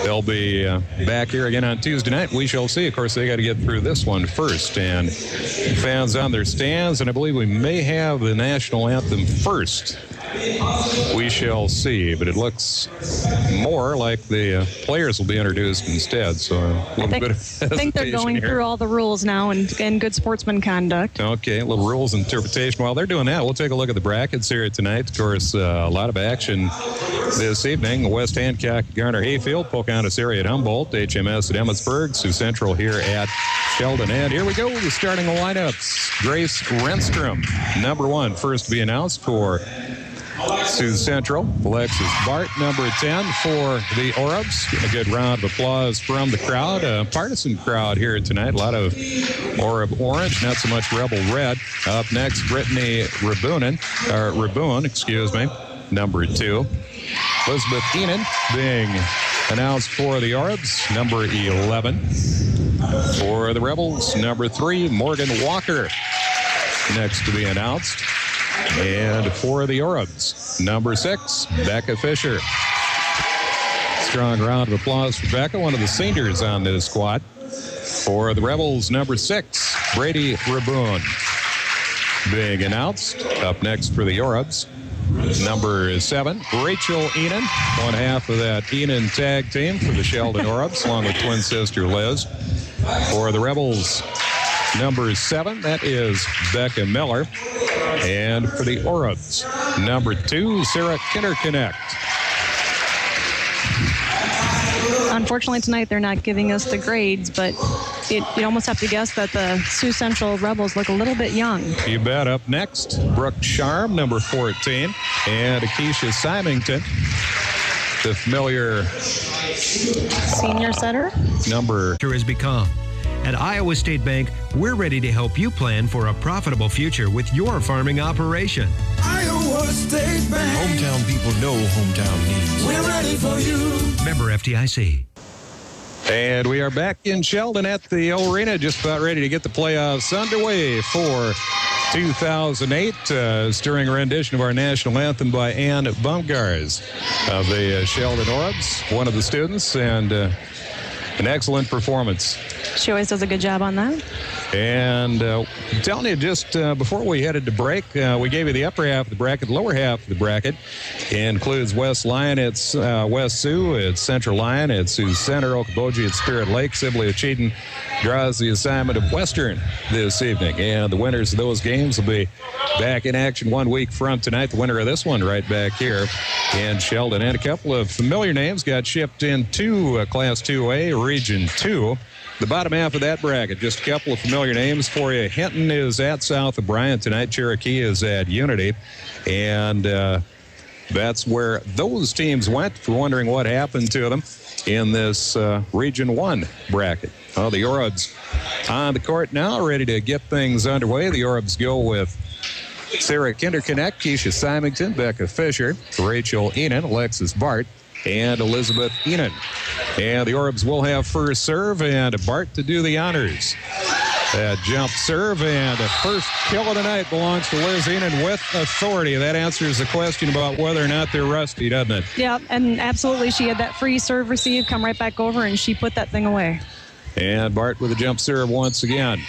they'll be back here again on Tuesday night. We shall see. Of course, they got to get through this one first. And fans on their stands, and I believe we may have the national anthem first. We shall see, but it looks more like the players will be introduced instead. So a little bit of hesitation. I think they're going through all the rules now and good sportsman conduct. Okay, a little rules interpretation. While they're doing that, we'll take a look at the brackets here tonight. Of course, a lot of action this evening. West Hancock, Garner Hayfield, Pocahontas area at Humboldt, HMS at Emmetsburg, Sioux Central here at Sheldon. And here we go, the starting lineups. Grace Renstrom, number 1, first to be announced for Sioux Central. Alexis Bart, number 10 for the Orbs. A good round of applause from the crowd. A partisan crowd here tonight. A lot of Orb orange, not so much Rebel red. Up next, Brittany Raboon, number 2. Elizabeth Enan being announced for the Orbs, number 11. For the Rebels, number 3, Morgan Walker, next to be announced. And for the Orbs, number 6, Becca Fisher. Strong round of applause for Becca, one of the seniors on this squad. For the Rebels, number 6, Brady Raboon being announced. Up next for the Orbs, number 7, Rachel Enan, one half of that Enan tag team for the Sheldon Orbs, along with twin sister Liz. For the Rebels, number 7, that is Becca Miller. And for the Orbs, number 2, Sarah Kinderconnect. Unfortunately, tonight they're not giving us the grades, but you almost have to guess that the Sioux Central Rebels look a little bit young. You bet. Up next, Brooke Charm, number 14, and Akeisha Symington, the familiar senior setter. Number has become. At Iowa State Bank, we're ready to help you plan for a profitable future with your farming operation. Iowa State Bank. Hometown people know hometown needs. We're ready for you. Member FDIC. And we are back in Sheldon at the arena, just about ready to get the playoffs underway for 2008. Stirring rendition of our national anthem by Ann Bumgars of the Sheldon Orbs, one of the students, and an excellent performance. She always does a good job on that. And I'm telling you, just before we headed to break, we gave you the upper half of the bracket. Lower half of the bracket includes West Lyon, it's West Sioux, it's Central Lyon, it's Sioux Center, Okoboji, it's Spirit Lake. Sibley Cheaton draws the assignment of Western this evening. And the winners of those games will be back in action 1 week from tonight. The winner of this one right back here in Sheldon. And a couple of familiar names got shipped into Class 2A, Region 2. The bottom half of that bracket, just a couple of familiar names for you. Hinton is at South of Bryant tonight. Cherokee is at Unity. And that's where those teams went. If you're wondering what happened to them in this Region 1 bracket. Well, the Orbs on the court now, ready to get things underway. The Orbs go with Sarah Kinderconnect, Keisha Symington, Becca Fisher, Rachel Enan, Alexis Bart, and Elizabeth Enan. And the Orbs will have first serve, and Bart to do the honors. That jump serve, and the first kill of the night belongs to Liz Enan with authority. That answers the question about whether or not they're rusty, doesn't it? Yeah, and absolutely. She had that free serve receive, come right back over, and she put that thing away. And Bart with a jump serve once again.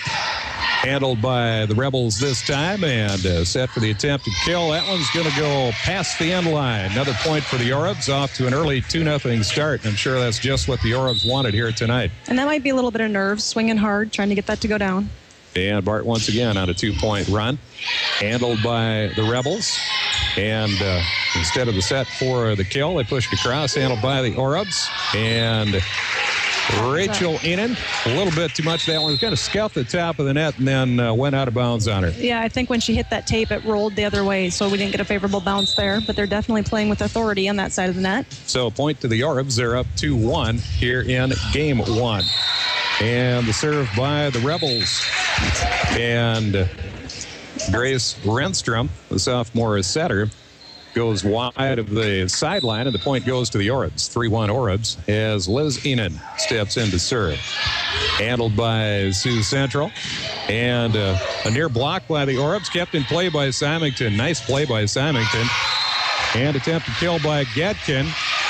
Handled by the Rebels this time, and set for the attempted kill. That one's going to go past the end line. Another point for the Orbs, off to an early 2-0 start. I'm sure that's just what the Orbs wanted here tonight. And that might be a little bit of nerves, swinging hard, trying to get that to go down. And Bart once again on a 2-point run. Handled by the Rebels. And instead of the set for the kill, they pushed across, handled by the Orbs. And Rachel Enan, a little bit too much. That one was kind of scuffed the top of the net and then went out of bounds on her. Yeah, I think when she hit that tape, it rolled the other way, so we didn't get a favorable bounce there. But they're definitely playing with authority on that side of the net. So a point to the Orbs. They're up 2-1 here in game 1. And the serve by the Rebels. And Grace Renstrom, the sophomore setter, goes wide of the sideline, and the point goes to the Orbs. 3-1 Orbs as Liz Enan steps in to serve. Handled by Sioux Central. And a near block by the Orbs, kept in play by Symington. Nice play by Symington. And attempted kill by Getkin.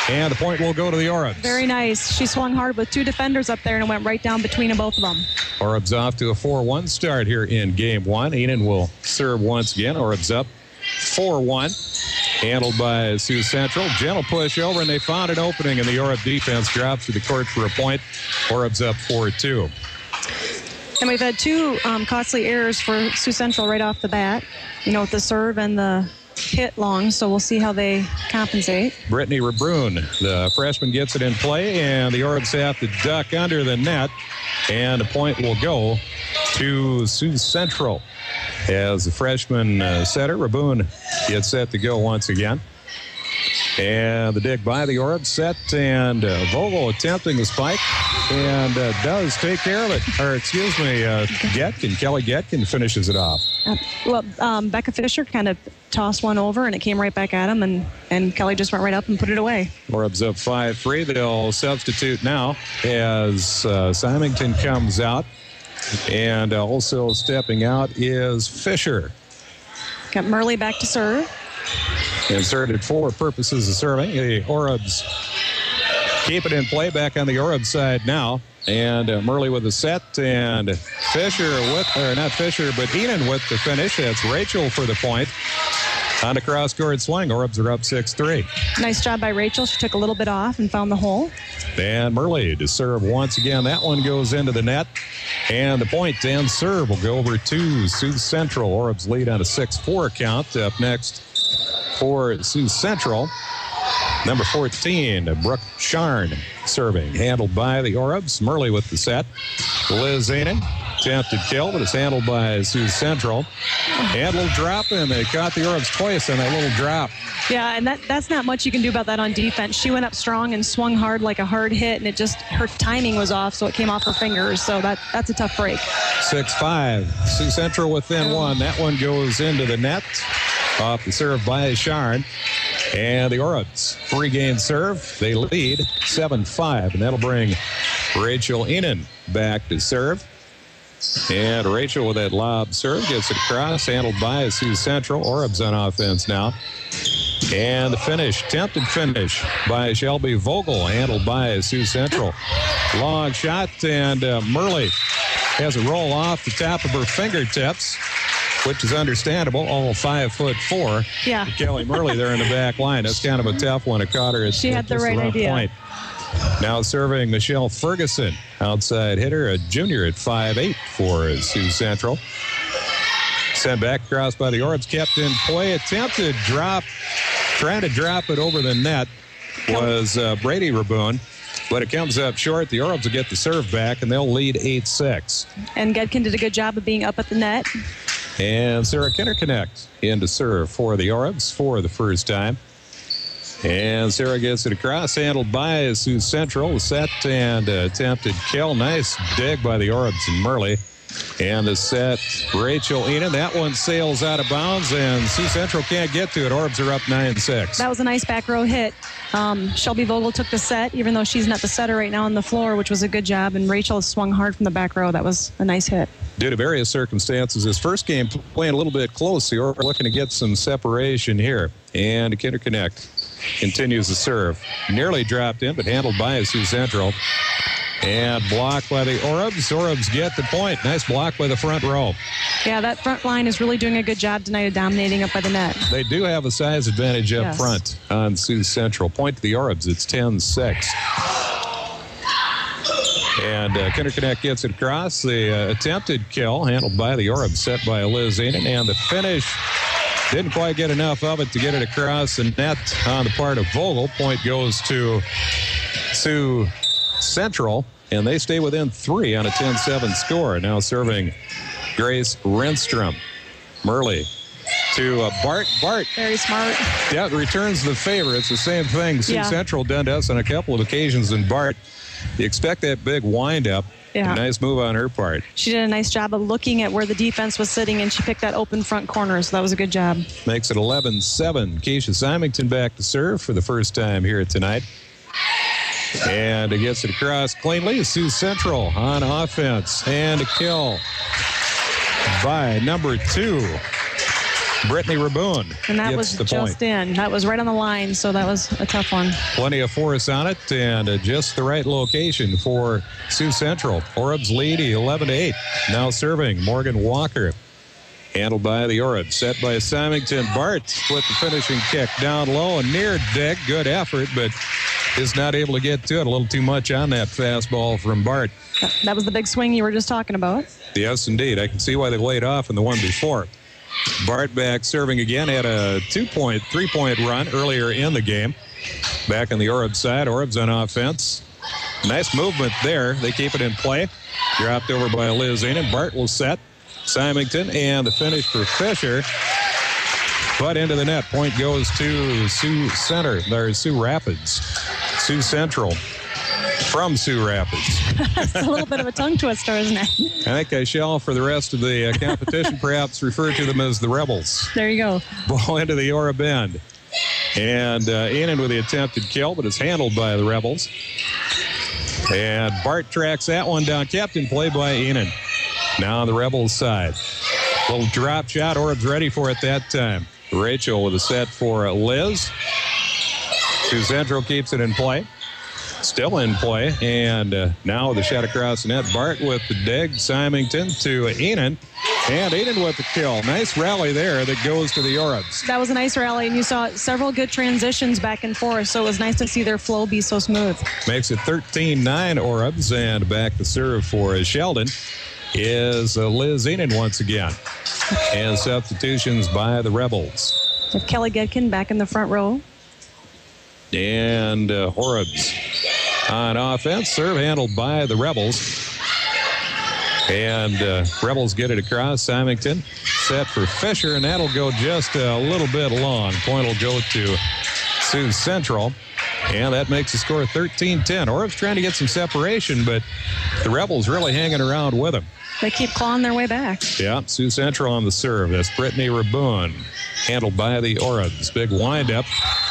And the point will go to the Orbs. Very nice. She swung hard with 2 defenders up there and it went right down between both of them. Orbs off to a 4-1 start here in game 1. Enan will serve once again. Orbs up 4-1. Handled by Sioux Central. Gentle push over, and they found an opening, and the Orb defense drops to the court for a point. Orbs up 4-2. And we've had 2 costly errors for Sioux Central right off the bat, with the serve and the hit long, so we'll see how they compensate. Brittany Rebrun, the freshman, gets it in play, and the Orbs have to duck under the net, and the point will go to Sioux Central. As the freshman setter, Rebrun, gets set to go once again. And the dig by the Orbs set, and Vogel attempting the spike, and does take care of it. Or, excuse me, Kelly Getkin finishes it off. Becca Fisher kind of tossed one over, and it came right back at him, and Kelly just went right up and put it away. Orbs up 5-3. They'll substitute now as Symington comes out. And also stepping out is Fisher. Got Murley back to serve. Inserted for purposes of serving. The Orbs keep it in play back on the Orbs side now. And Murley with the set, and Fisher not Fisher, but Enan with the finish. That's Rachel for the point. On the cross-court swing, Orbs are up 6-3. Nice job by Rachel. She took a little bit off and found the hole. And Murley to serve once again. That one goes into the net. And the point and serve will go over to Sioux Central. Orbs lead on a 6-4 count. Up next for Sioux Central, number 14, Brooke Sharn serving. Handled by the Orbs. Murley with the set. Liz Enan. Attempted kill, but it's handled by Sioux Central. And a little drop, and they caught the Orbs twice on that little drop. Yeah, and that's not much you can do about that on defense. She went up strong and swung hard like a hard hit, and her timing was off, so it came off her fingers. So that's a tough break. 6-5. Sioux Central within 1. That one goes into the net. Off the serve by Sharn. And the Orbs, free game serve. They lead 7-5, and that'll bring Rachel Enan back to serve. And Rachel with that lob serve gets it across, handled by Sioux Central. Orbs on offense now. And the finish, attempted finish by Shelby Vogel, handled by Sioux Central. Long shot, and Murley has a roll off the top of her fingertips, which is understandable, all 5'4". Yeah. Kelly Murley there in the back line. That's kind of a tough one. It caught her. She had the right idea. Point. Now serving Michelle Ferguson, outside hitter, a junior at 5'8" for Sioux Central. Sent back across by the Orbs, kept in play, attempted drop, trying to drop it over the net was Brady Rebrun, but it comes up short. The Orbs will get the serve back, and they'll lead 8-6. And Gedkin did a good job of being up at the net. And Sarah Kinderconnect in to serve for the Orbs for the first time. And Sarah gets it across, handled by Sioux Central. Set and attempted kill. Nice dig by the Orbs and Murley. And the set, Rachel Enan. That one sails out of bounds, and Sioux Central can't get to it. Orbs are up 9-6. That was a nice back row hit. Shelby Vogel took the set, even though she's not the setter right now on the floor, which was a good job. And Rachel swung hard from the back row. That was a nice hit. Due to various circumstances, this first game playing a little bit close. The Orbs looking to get some separation here. And Kinderconnect continues the serve. Nearly dropped in, but handled by Sioux Central. And blocked by the Orbs. Orbs get the point. Nice block by the front row. Yeah, that front line is really doing a good job tonight of dominating up by the net. They do have a size advantage up front on Sioux Central. Point to the Orbs. It's 10-6. And Kinderconnect gets it across. The attempted kill handled by the Orbs, set by Liz Enan. And the finish didn't quite get enough of it to get it across the net on the part of Vogel. Point goes to Sioux Central, and they stay within 3 on a 10-7 score. Now serving Grace Renstrom. Murley to Bart. Bart. Very smart. Yeah, returns the favor. It's the same thing Sioux Central done to us on a couple of occasions. And Bart, you expect that big wind-up. Yeah. Nice move on her part. She did a nice job of looking at where the defense was sitting, and she picked that open front corner, so that was a good job. Makes it 11-7. Keisha Symington back to serve for the first time here tonight. And it gets it across cleanly. Sioux Central on offense. And a kill by number 2. Brittany Raboon And that was gets the just point. in. That was right on the line, so that was a tough one. Plenty of force on it, and just the right location for Sioux Central. Orbs lead 11-8. Now serving Morgan Walker. Handled by the Orbs. Set by Symington. Bart with the finishing kick down low and near deck. Good effort, but is not able to get to it. A little too much on that fastball from Bart. That was the big swing you were just talking about. Yes, indeed. I can see why they laid off in the one before. Bart back serving again. Had a 3-point run earlier in the game. Back on the Orbs side. Orbs on offense. Nice movement there. They keep it in play. Dropped over by Liz Enan. Bart will set. Symington, and the finish for Fisher. But into the net. Point goes to Sioux Rapids. Sioux Central from Sioux Rapids. That's a little bit of a tongue twister, isn't it? I think I shall, for the rest of the competition, perhaps refer to them as the Rebels. There you go. Ball into the Orab end. And Enan with the attempted kill, but it's handled by the Rebels. And Bart tracks that one down. Captain play by Enan. Now on the Rebels side. Little drop shot. Orbs ready for it that time. Rachel with a set for Liz. Sioux Central keeps it in play. Still in play. And now with a shot across the net. Bart with the dig. Symington to Enan. And Enan with the kill. Nice rally there that goes to the Orbs. That was a nice rally, and you saw several good transitions back and forth, so it was nice to see their flow be so smooth. Makes it 13-9 Orbs. And back to serve for Sheldon is Liz Enan once again. And substitutions by the Rebels. With Kelly Gedkin back in the front row. And Orbs on offense. Serve handled by the Rebels. And Rebels get it across. Symington set for Fisher, and that'll go just a little bit long. Point will go to Sioux Central. And that makes the score 13-10. Orbs trying to get some separation, but the Rebels really hanging around with them. They keep clawing their way back. Yeah, Sioux Central on the serve. That's Brittany Raboon. Handled by the Orbs. Big windup.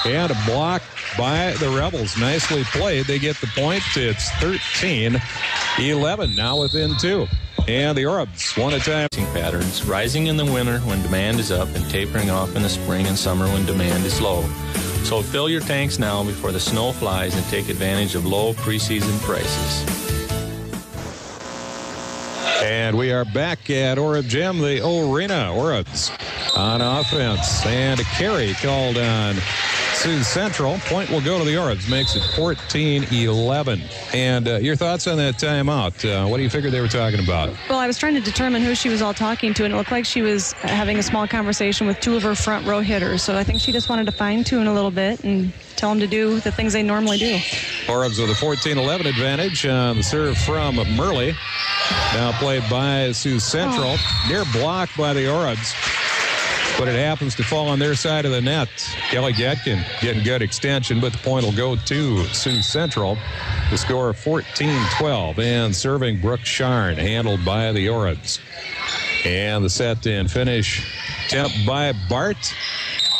And a block by the Rebels. Nicely played. They get the point. It's 13-11. Now within 2. And the Orbs, one at a time. Patterns rising in the winter when demand is up and tapering off in the spring and summer when demand is low. So fill your tanks now before the snow flies and take advantage of low preseason prices. And we are back at Orab Gym, the arena. Orbs on offense. And a carry called on Sioux Central. Point will go to the Orbs. Makes it 14-11. And your thoughts on that timeout? What do you figure they were talking about? Well, I was trying to determine who she was all talking to, and it looked like she was having a small conversation with two of her front row hitters. So I think she just wanted to fine-tune a little bit and tell them to do the things they normally do. Orbs with a 14-11 advantage on the serve from Murley. Now played by Sioux Central. Near block by the Orbs. But it happens to fall on their side of the net. Kelly Gedkin getting good extension, but the point will go to Sioux Central. The score 14-12. And serving Brooke Sharn, handled by the Orbs. And the set and finish attempt by Bart.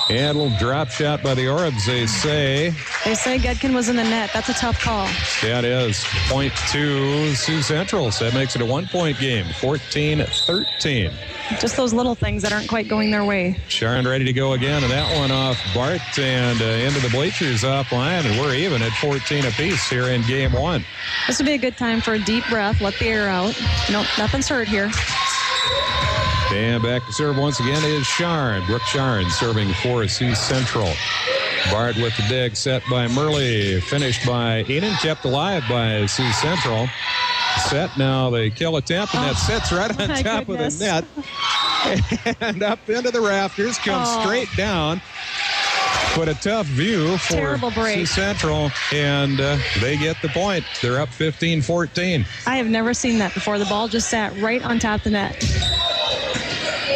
And a little drop shot by the Orbs, they say. They say Gedkin was in the net. That's a tough call. Yeah, it is. Point to Sioux Central. So that makes it a 1-point game, 14-13. Just those little things that aren't quite going their way. Sharon ready to go again, and that one off Bart and into the bleachers off line, and we're even at 14 apiece here in game 1. This would be a good time for a deep breath. Let the air out. Nope, nothing's hurt here. And back to serve once again is Sharn. Brooke Sharn serving for Sioux Central. Bart with the dig set by Murley. Finished by Enan. Kept alive by Sioux Central. Set now the kill attempt, and that sits right on top of the net. And up into the rafters. Comes straight down. But a tough view for Sioux Central, and they get the point. They're up 15-14. I have never seen that before. The ball just sat right on top of the net.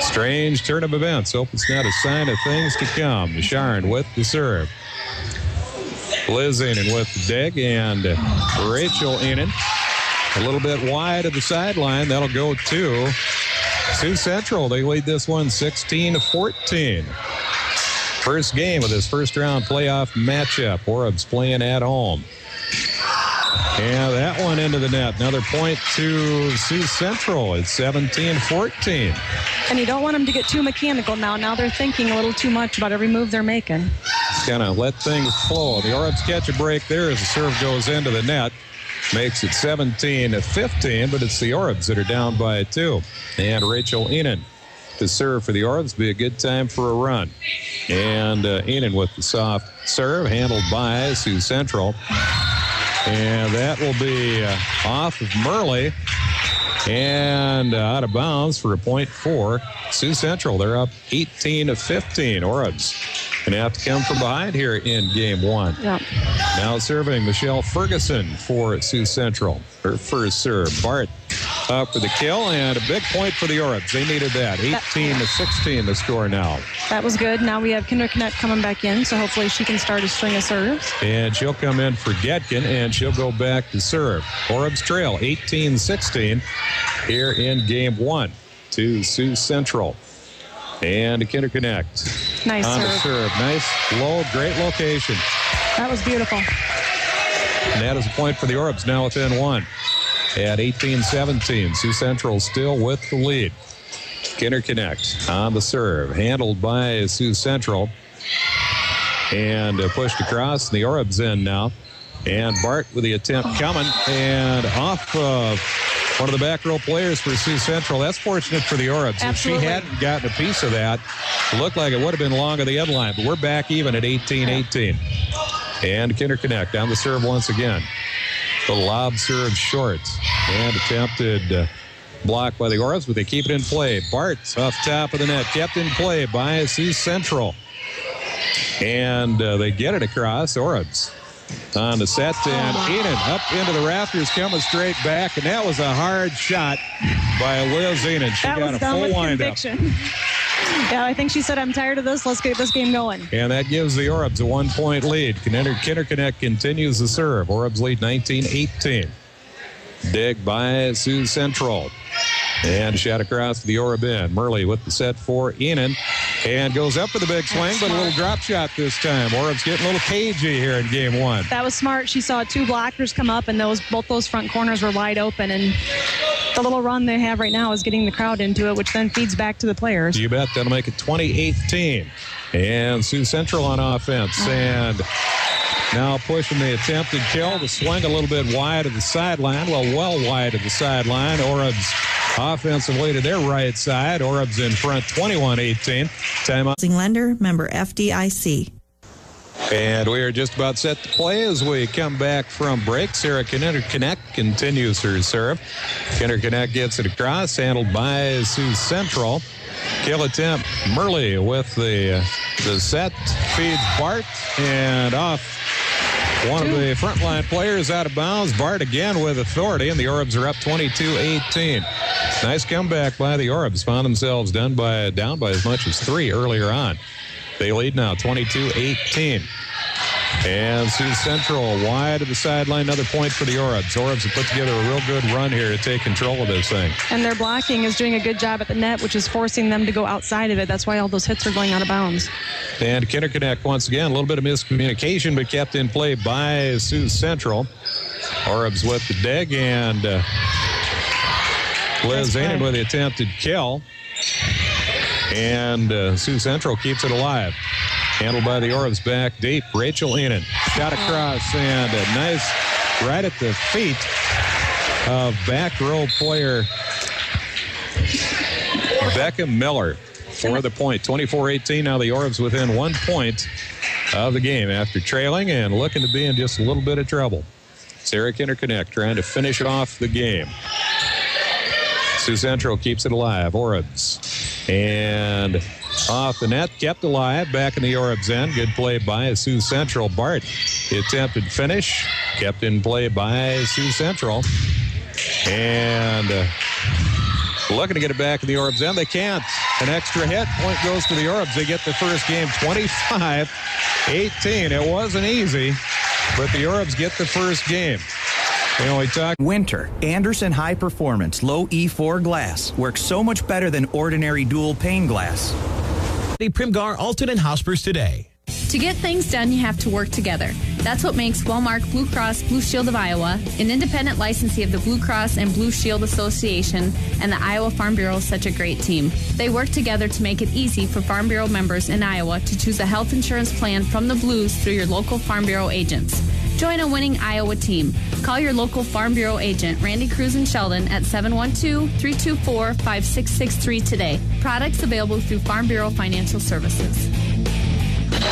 Strange turn of events. Hope it's not a sign of things to come. Sharn with the serve. Liz Enan with the dig, and Rachel Enan a little bit wide of the sideline. That'll go to Sioux Central. They lead this one 16-14. First game of this first round playoff matchup. Orbs playing at home. And that one into the net. Another point to Sioux Central. It's 17-14. And you don't want them to get too mechanical now. Now they're thinking a little too much about every move they're making. Kind of let things flow. The Orbs catch a break there as the serve goes into the net. Makes it 17-15, but it's the Orbs that are down by 2. And Rachel Enan to serve for the Orbs. Be a good time for a run. And Enan with the soft serve, handled by Sioux Central. And that will be off of Murley and out of bounds for a point for Sioux Central. They're up 18-15. Orbs going to have to come from behind here in game 1. Yeah. Now serving Michelle Ferguson for Sioux Central. Her first serve. Bart up for the kill, and a big point for the Orbs. They needed that. 18-16 the score now. That was good. Now we have Kinder Connect coming back in, so hopefully she can start a string of serves. And she'll come in for Getkin, and she'll go back to serve. Orbs trail 18-16 here in game 1 to Sioux Central. And Kinder Connect. Nice on serve. the serve. Nice, low, great location. That was beautiful. And that is a point for the Orbs, now within 1 at 18-17. Sioux Central still with the lead. Kinder Connect on the serve, handled by Sioux Central. And pushed across, the Orbs in now. And Bart with the attempt coming, and off of one of the back row players for Sioux Central. That's fortunate for the Orbs. Absolutely. If she hadn't gotten a piece of that, it looked like it would have been long of the end line, but we're back even at 18-18. And Kinder Connect on the serve once again. The lob serve short and attempted block by the Orbs, but they keep it in play. Bart off top of the net, kept in play by Sioux Central. And they get it across. Orbs on the set, and Enan up into the rafters, coming straight back, and that was a hard shot by Liz Enan. She That got was a done full with wind-up. conviction. Yeah, I think she said, I'm tired of this. Let's get this game going. And that gives the Orbs a 1-point lead. Kinder Connect continues the serve. Orbs lead 19-18. Dig by Sioux Central. And shot across to the Orb end. Murley with the set for Enan. And goes up with a big swing, but a little drop shot this time. Orbs getting a little cagey here in game 1. That was smart. She saw 2 blockers come up, and both those front corners were wide open. And the little run they have right now is getting the crowd into it, which then feeds back to the players. You bet. That'll make it 20-18. And Sioux Central on offense. And now pushing the attempted kill. The swing a little bit wide of the sideline. Well wide of the sideline. Orbs offensively to their right side. Orbs in front 21-18. Timeout. Lender, member FDIC. And we are just about set to play as we come back from break. Sarah Kinder Connect continues her serve. Kinder Connect gets it across, handled by Sioux Central. Kill attempt. Murley with the set, feeds Bart, and off one of the frontline players out of bounds. Bart again with authority, and the Orbs are up 22-18. Nice comeback by the Orbs. Found themselves down by as much as 3 earlier on. They lead now 22-18. And Sioux Central wide of the sideline. Another point for the Orbs. Orbs have put together a real good run here to take control of this thing. And their blocking is doing a good job at the net, which is forcing them to go outside of it. That's why all those hits are going out of bounds. And Kinder Connect once again, a little bit of miscommunication, but kept in play by Sioux Central. Orbs with the dig, and Liz Enan with the attempted kill. And Sioux Central keeps it alive. Handled by the Orbs back deep. Rachel Enan shot across, and a nice right at the feet of back row player Becca Miller for the point. 24-18. Now the Orbs within 1 point of the game after trailing and looking to be in just a little bit of trouble. Sarah Kinder Connect trying to finish off the game. Sioux Central keeps it alive. Orbs. And off the net, kept alive, back in the Orbs end. Good play by Sioux Central. Bart, the attempted finish, kept in play by Sioux Central. And looking to get it back in the Orbs end. They can't. An extra hit. Point goes to the Orbs. They get the first game 25-18. It wasn't easy, but the Orbs get the first game. You know, we talked. Winter, Anderson High Performance Low E4 glass works so much better than ordinary dual pane glass. The Primgar Alton and Hospers today. To get things done, you have to work together. That's what makes Wellmark Blue Cross Blue Shield of Iowa, an independent licensee of the Blue Cross and Blue Shield Association, and the Iowa Farm Bureau such a great team. They work together to make it easy for Farm Bureau members in Iowa to choose a health insurance plan from the Blues through your local Farm Bureau agents. Join a winning Iowa team. Call your local Farm Bureau agent, Randy Cruz in Sheldon, at 712-324-5663 today. Products available through Farm Bureau Financial Services.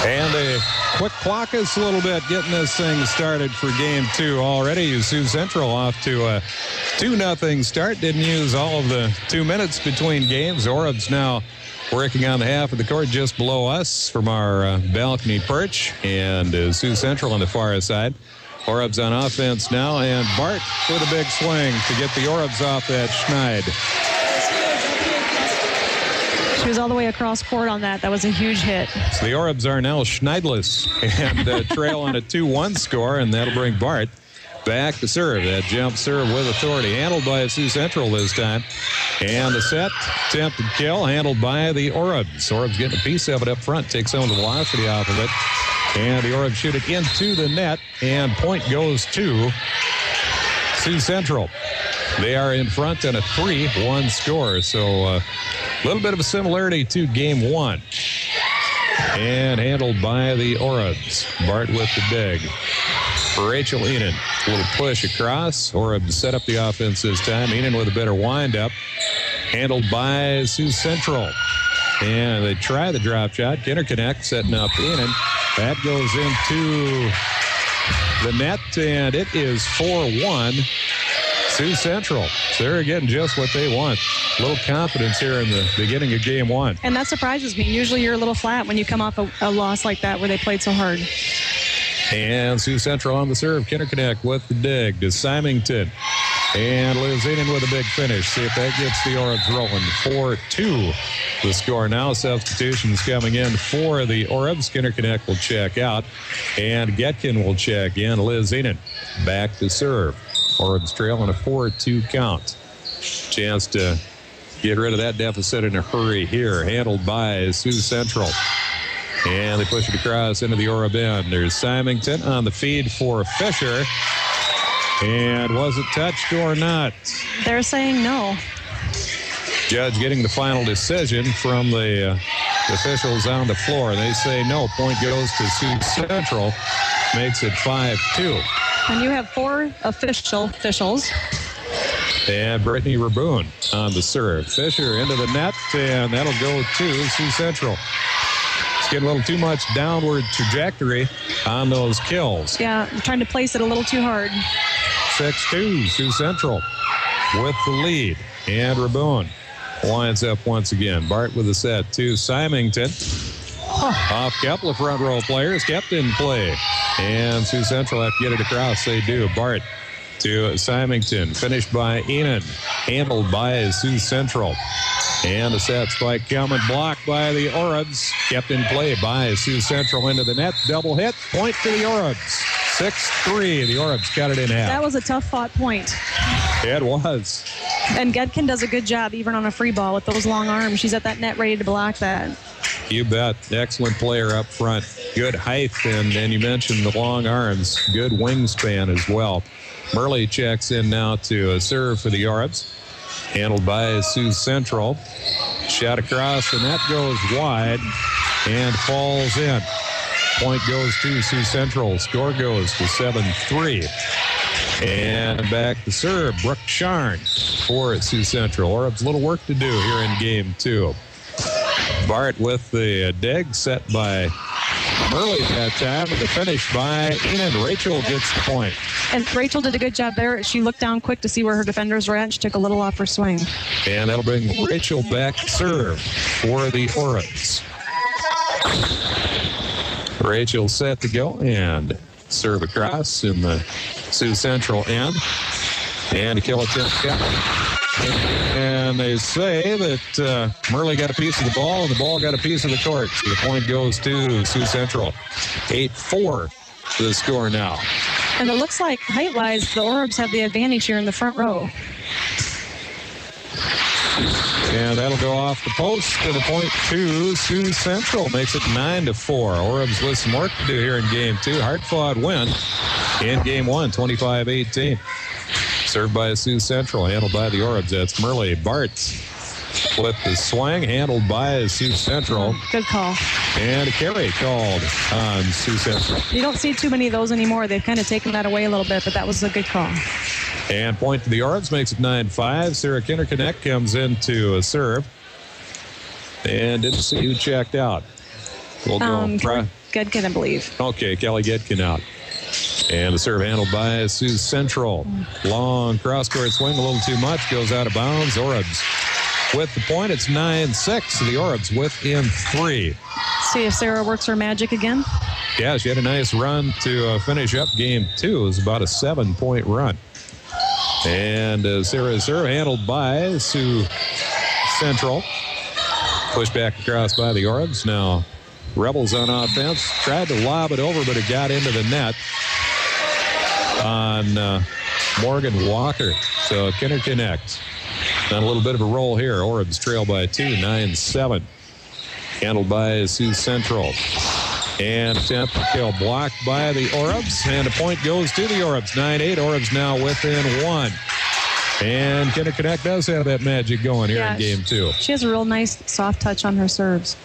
And a quick clock us a little bit getting this thing started for game 2 already. Sioux Central off to a 2-0 start. Didn't use all of the 2 minutes between games. Orab's now working on the half of the court just below us from our balcony perch. And Sioux Central on the far side. Orab's on offense now. And Bart with a big swing to get the Orabs off that Schneid. She was all the way across court on that. That was a huge hit. So the Orabs are now Schneidless and trail on a 2-1 score, and that'll bring Bart back to serve. That jump serve with authority, handled by Sioux Central this time. And the set, attempted kill, handled by the Orabs. Orabs getting a piece of it up front, takes some of the velocity off of it. And the Orabs shoot it into the net, and point goes to Sioux Central. They are in front on a 3-1 score, so a little bit of a similarity to game 1. And handled by the Orabs. Bart with the dig. Rachel Enan, a little push across. Orabs set up the offense this time. Enan with a better windup. Handled by Sioux Central. And they try the drop shot. Interconnect setting up Enan. That goes into the net, and it is 4-1. Sioux Central. So they're getting just what they want. A little confidence here in the beginning of game 1. And that surprises me. Usually you're a little flat when you come off a loss like that where they played so hard. And Sioux Central on the serve. Kinderconnect with the dig to Symington. And Liz Enan with a big finish. See if that gets the Orabs rolling. 4-2 the score now. Substitutions coming in for the Orabs. Kinderconnect will check out. And Getkin will check in. Liz Enan back to serve. Orabs trailing a 4-2 count. Chance to get rid of that deficit in a hurry here. Handled by Sioux Central. And they push it across into the Orab end. There's Symington on the feed for Fisher. And was it touched or not? They're saying no. Judge getting the final decision from the officials on the floor. They say no. Point goes to Sioux Central. Makes it 5-2. And you have 4 officials. And Brittany Raboon on the serve. Fisher into the net, and that'll go to Sioux Central. It's getting a little too much downward trajectory on those kills. Yeah, trying to place it a little too hard. 6-2, Sioux Central with the lead. And Raboon winds up once again. Bart with the set to Symington. Off Kepler, front row players kept in play. And Sioux Central have to get it across. They do. Bart to Symington. Finished by Enan. Handled by Sioux Central. And the set spike coming. Blocked by the Orabs. Kept in play by Sioux Central into the net. Double hit. Point to the Orabs. 6-3. The Orabs cut it in half. That was a tough fought point. It was. And Getkin does a good job even on a free ball with those long arms. She's at that net ready to block that. You bet. Excellent player up front. Good height, and you mentioned the long arms. Good wingspan as well. Murley checks in now to serve for the Orabs. Handled by Sioux Central. Shot across, and that goes wide and falls in. Point goes to Sioux Central. Score goes to 7-3. And back to serve, Brooke Sharn for Sioux Central. Orabs a little work to do here in game 2. Bart with the dig set by Murley that time. The finish by Enan. Rachel gets the point. And Rachel did a good job there. She looked down quick to see where her defenders were at. She took a little off her swing. And that'll bring Rachel back to serve for the Orabs. Rachel set to go and serve across in the Sioux Central end. And a kill attempt. And they say that Murley got a piece of the ball and the ball got a piece of the court. So the point goes to Sioux Central. 8-4 the score now. And it looks like height-wise, the Orabs have the advantage here in the front row. And that'll go off the post to the point to Sioux Central. Makes it 9-4. Orbs with some work to do here in game 2. Hard-fought win in game 1, 25-18. Served by Sioux Central, handled by the Orbs. That's Merle Bart with the swing, handled by Sioux Central. Good call. And a carry called on Sioux Central. You don't see too many of those anymore. They've kind of taken that away a little bit, but that was a good call. And point to the Orbs makes it 9-5. Sarah Kinderconnect comes into a serve. And didn't see who checked out. We'll go. Gedkin, I believe. Okay, Kelly Gedkin out. And the serve handled by Sioux Central. Long cross-court swing, a little too much. Goes out of bounds. Orbs with the point. It's 9-6. The Orbs within 3. See if Sarah works her magic again. Yeah, she had a nice run to finish up game 2. It was about a 7-point run. And Sarah's serve handled by Sioux Central. Pushed back across by the Orbs. Now Rebels on offense. Tried to lob it over, but it got into the net on Morgan Walker. So Kinderconnect on a little bit of a roll here. Orbs trail by 2, 9-7. Handled by Sioux Central. And attempt to kill blocked by the Orbs. And a point goes to the Orbs. 9-8. Orbs now within 1. And Kinderconnect does have that magic going here in game 2. She has a real nice soft touch on her serves.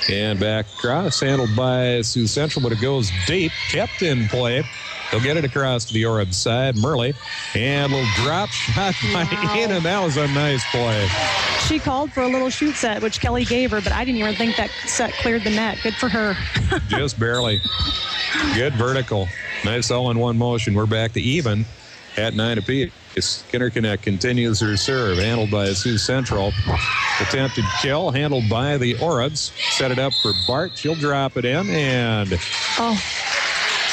And back across, handled by Sioux Central, but it goes deep, kept in play. They'll get it across to the Orbs side. Merle, and a little drop shot by Enan. That was a nice play. She called for a little shoot set, which Kelly gave her, but I didn't even think that set cleared the net. Good for her. Just barely. Good vertical. Nice all-in-one motion. We're back to even at 9 apiece. Kinderconnect continues her serve, handled by Sioux Central. Attempted kill, handled by the Orbs. Set it up for Bart. She'll drop it in, and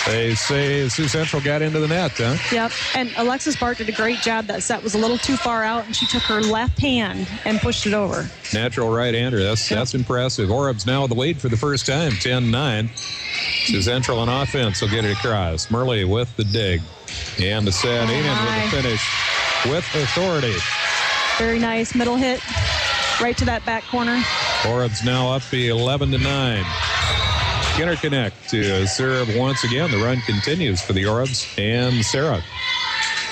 they say Sioux Central got into the net, huh? Yep, and Alexis Bart did a great job. That set was a little too far out, and she took her left hand and pushed it over. Natural right-hander. That's impressive. Orbs now with the lead for the first time, 10-9. Sioux Central on offense will get it across. Merle with the dig. And the set. Enan with the finish with authority. Very nice middle hit right to that back corner. Orbs now up the 11-9. Kinderconnect to serve once again. The run continues for the Orbs and Sarah.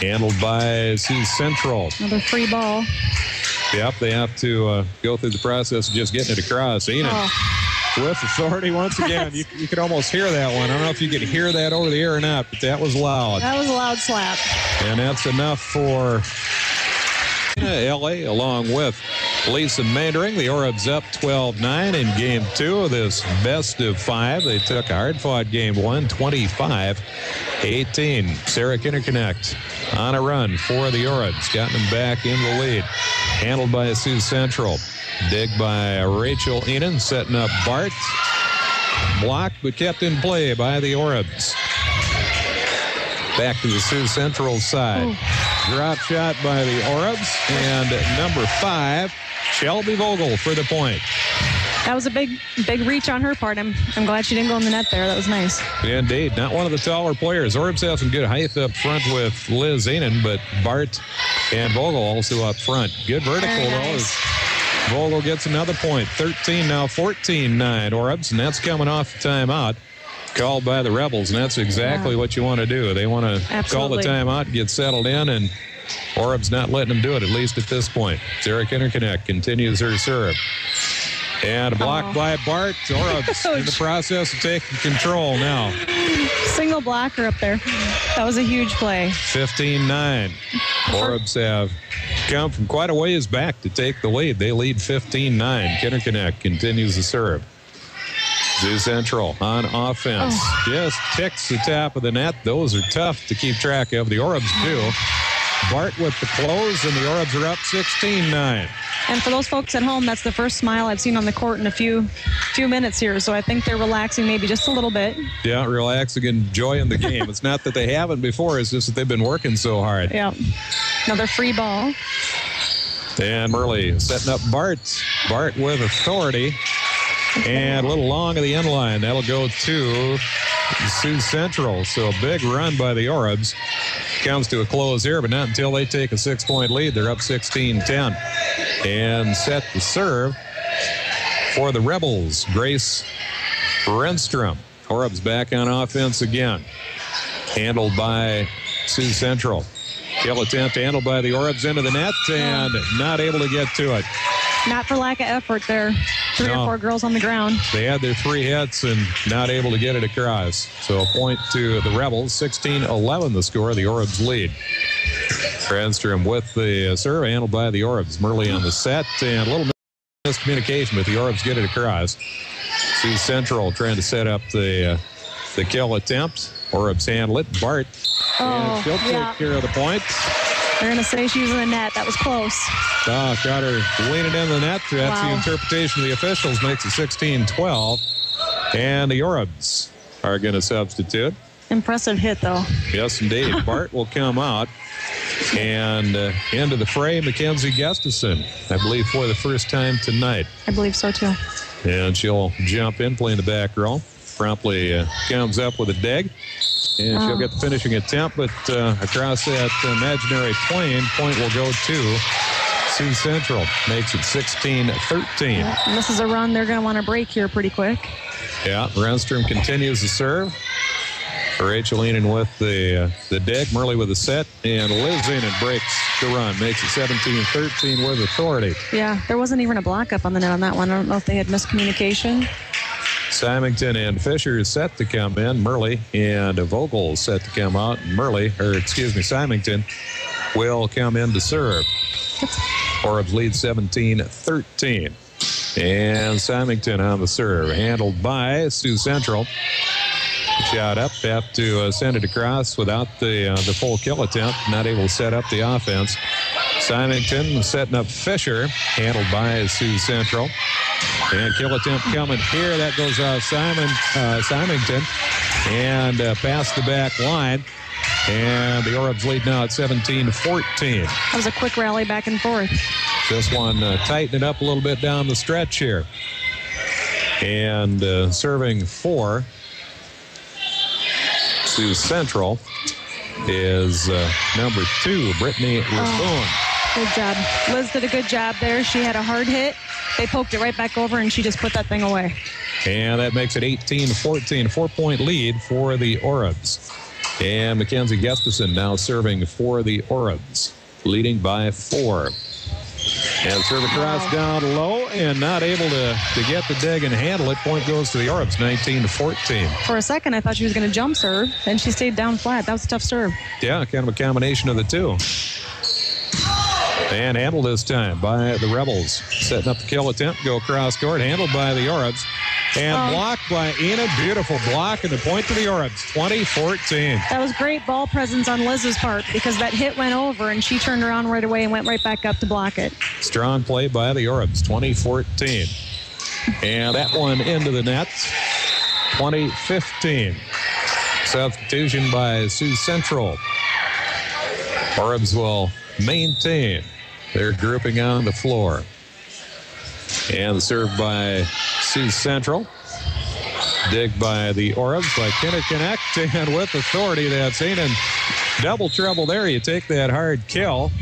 Handled by Sioux Central. Another free ball. Yep, they have to go through the process of just getting it across. Enan with authority once again. You could almost hear that one. I don't know if you could hear that over the air or not, but that was loud. That was a loud slap. And that's enough for L.A. along with Lisa Mandering. The Orbs up 12-9 in game 2 of this best of 5. They took a hard-fought game 1, 25-18. Sarah Kinderconnect on a run for the Orbs. Gotten them back in the lead. Handled by Sioux Central. Dig by Rachel Enan, setting up Bart. Blocked, but kept in play by the Orbs. Back to the Sioux Central side. Drop shot by the Orbs. And number 5, Shelby Vogel for the point. That was a big reach on her part. I'm glad she didn't go in the net there. That was nice. Indeed. Not one of the taller players. Orbs have some good height up front with Liz Enan, but Bart and Vogel also up front. Good vertical, though. Vogel gets another point. 13 now, 14-9 Orbs, and that's coming off the timeout called by the Rebels, and that's exactly what you want to do. They want to call the timeout, get settled in, and Orbs not letting them do it, at least at this point. Sarah Kinderconnect continues her serve. And a block by Bart. Orbs in the process of taking control now. Single blocker up there. That was a huge play. 15-9. Orbs have come from quite a ways back to take the lead. They lead 15-9. Kinderconnect continues the serve. Sioux Central on offense. Just ticks the top of the net. Those are tough to keep track of. The Orbs do. Bart with the close, and the Orbs are up 16-9. And for those folks at home, that's the first smile I've seen on the court in a few minutes here. So I think they're relaxing maybe just a little bit. Yeah, relaxing and enjoying the game. It's not that they haven't before. It's just that they've been working so hard. Yeah. Another free ball. And Merle setting up Bart. Bart with authority. And a little long of the end line. That'll go to Sioux Central. So a big run by the Orbs comes to a close here, but not until they take a 6-point lead. They're up 16-10. And set the serve for the Rebels, Grace Renstrom. Orbs back on offense again. Handled by Sioux Central. Kill attempt handled by the Orbs into the net and not able to get to it. Not for lack of effort there. Three or four girls on the ground. They had their 3 hits and not able to get it across. So a point to the Rebels. 16-11 the score. The Orbs lead. Renstrom with the serve handled by the Orbs. Murley on the set and a little miscommunication, but the Orbs get it across. Sioux Central trying to set up the kill attempt. Orbs handle it. Bart. And she'll take care of the point. They're going to say she was in the net. That was close. Got her leaning in the net. That's the interpretation of the officials. Makes it 16-12. And the Orbs are going to substitute. Impressive hit, though. Yes, indeed. Bart will come out. And into the fray, Mackenzie Gustafson, I believe, for the first time tonight. I believe so, too. And she'll jump in, play in the back row. Promptly comes up with a dig. And she'll get the finishing attempt, but across that imaginary plane, point will go to Sioux Central. Makes it 16-13. Yeah, and this is a run they're going to want to break here pretty quick. Yeah, Renstrom continues to serve. Rachel Enan with the dig. Murley with the set. And Liz Enan breaks the run. Makes it 17-13 with authority. Yeah, there wasn't even a block up on the net on that one. I don't know if they had miscommunication. Symington and Fisher is set to come in. Murley and Vogel set to come out. Symington will come in to serve. Orbs lead 17-13. And Symington on the serve. Handled by Sioux Central. Shot up. Have to send it across without the full kill attempt. Not able to set up the offense. Symington setting up Fisher. Handled by Sioux Central. And kill attempt coming here. That goes off Symington. And past the back line. And the Orbs lead now at 17-14. That was a quick rally back and forth. This one tighten it up a little bit down the stretch here. And serving for Sioux Central is number 2, Brittany Raboon. Good job. Liz did a good job there. She had a hard hit. They poked it right back over, and she just put that thing away. And that makes it 18-14, 4-point lead for the Orbs. And Mackenzie Gustafson now serving for the Orbs, leading by 4. And serve across down low and not able to get the dig and handle it. Point goes to the Orbs, 19-14. For a second, I thought she was going to jump serve. Then she stayed down flat. That was a tough serve. Yeah, kind of a combination of the two. And handled this time by the Rebels. Setting up the kill attempt. Go across court. Handled by the Orbs. And blocked by Enan. Beautiful block. And the point to the Orbs. 20-14. That was great ball presence on Liz's part because that hit went over and she turned around right away and went right back up to block it. Strong play by the Orbs. 20-14. And that one into the net. 20-15. Substitution by Sioux Central. Orbs will maintain their grouping on the floor. And the serve by Sioux Central. Dig by the Orbs by Kinnick. And with authority, that's Enan. Double trouble there. You take that hard kill,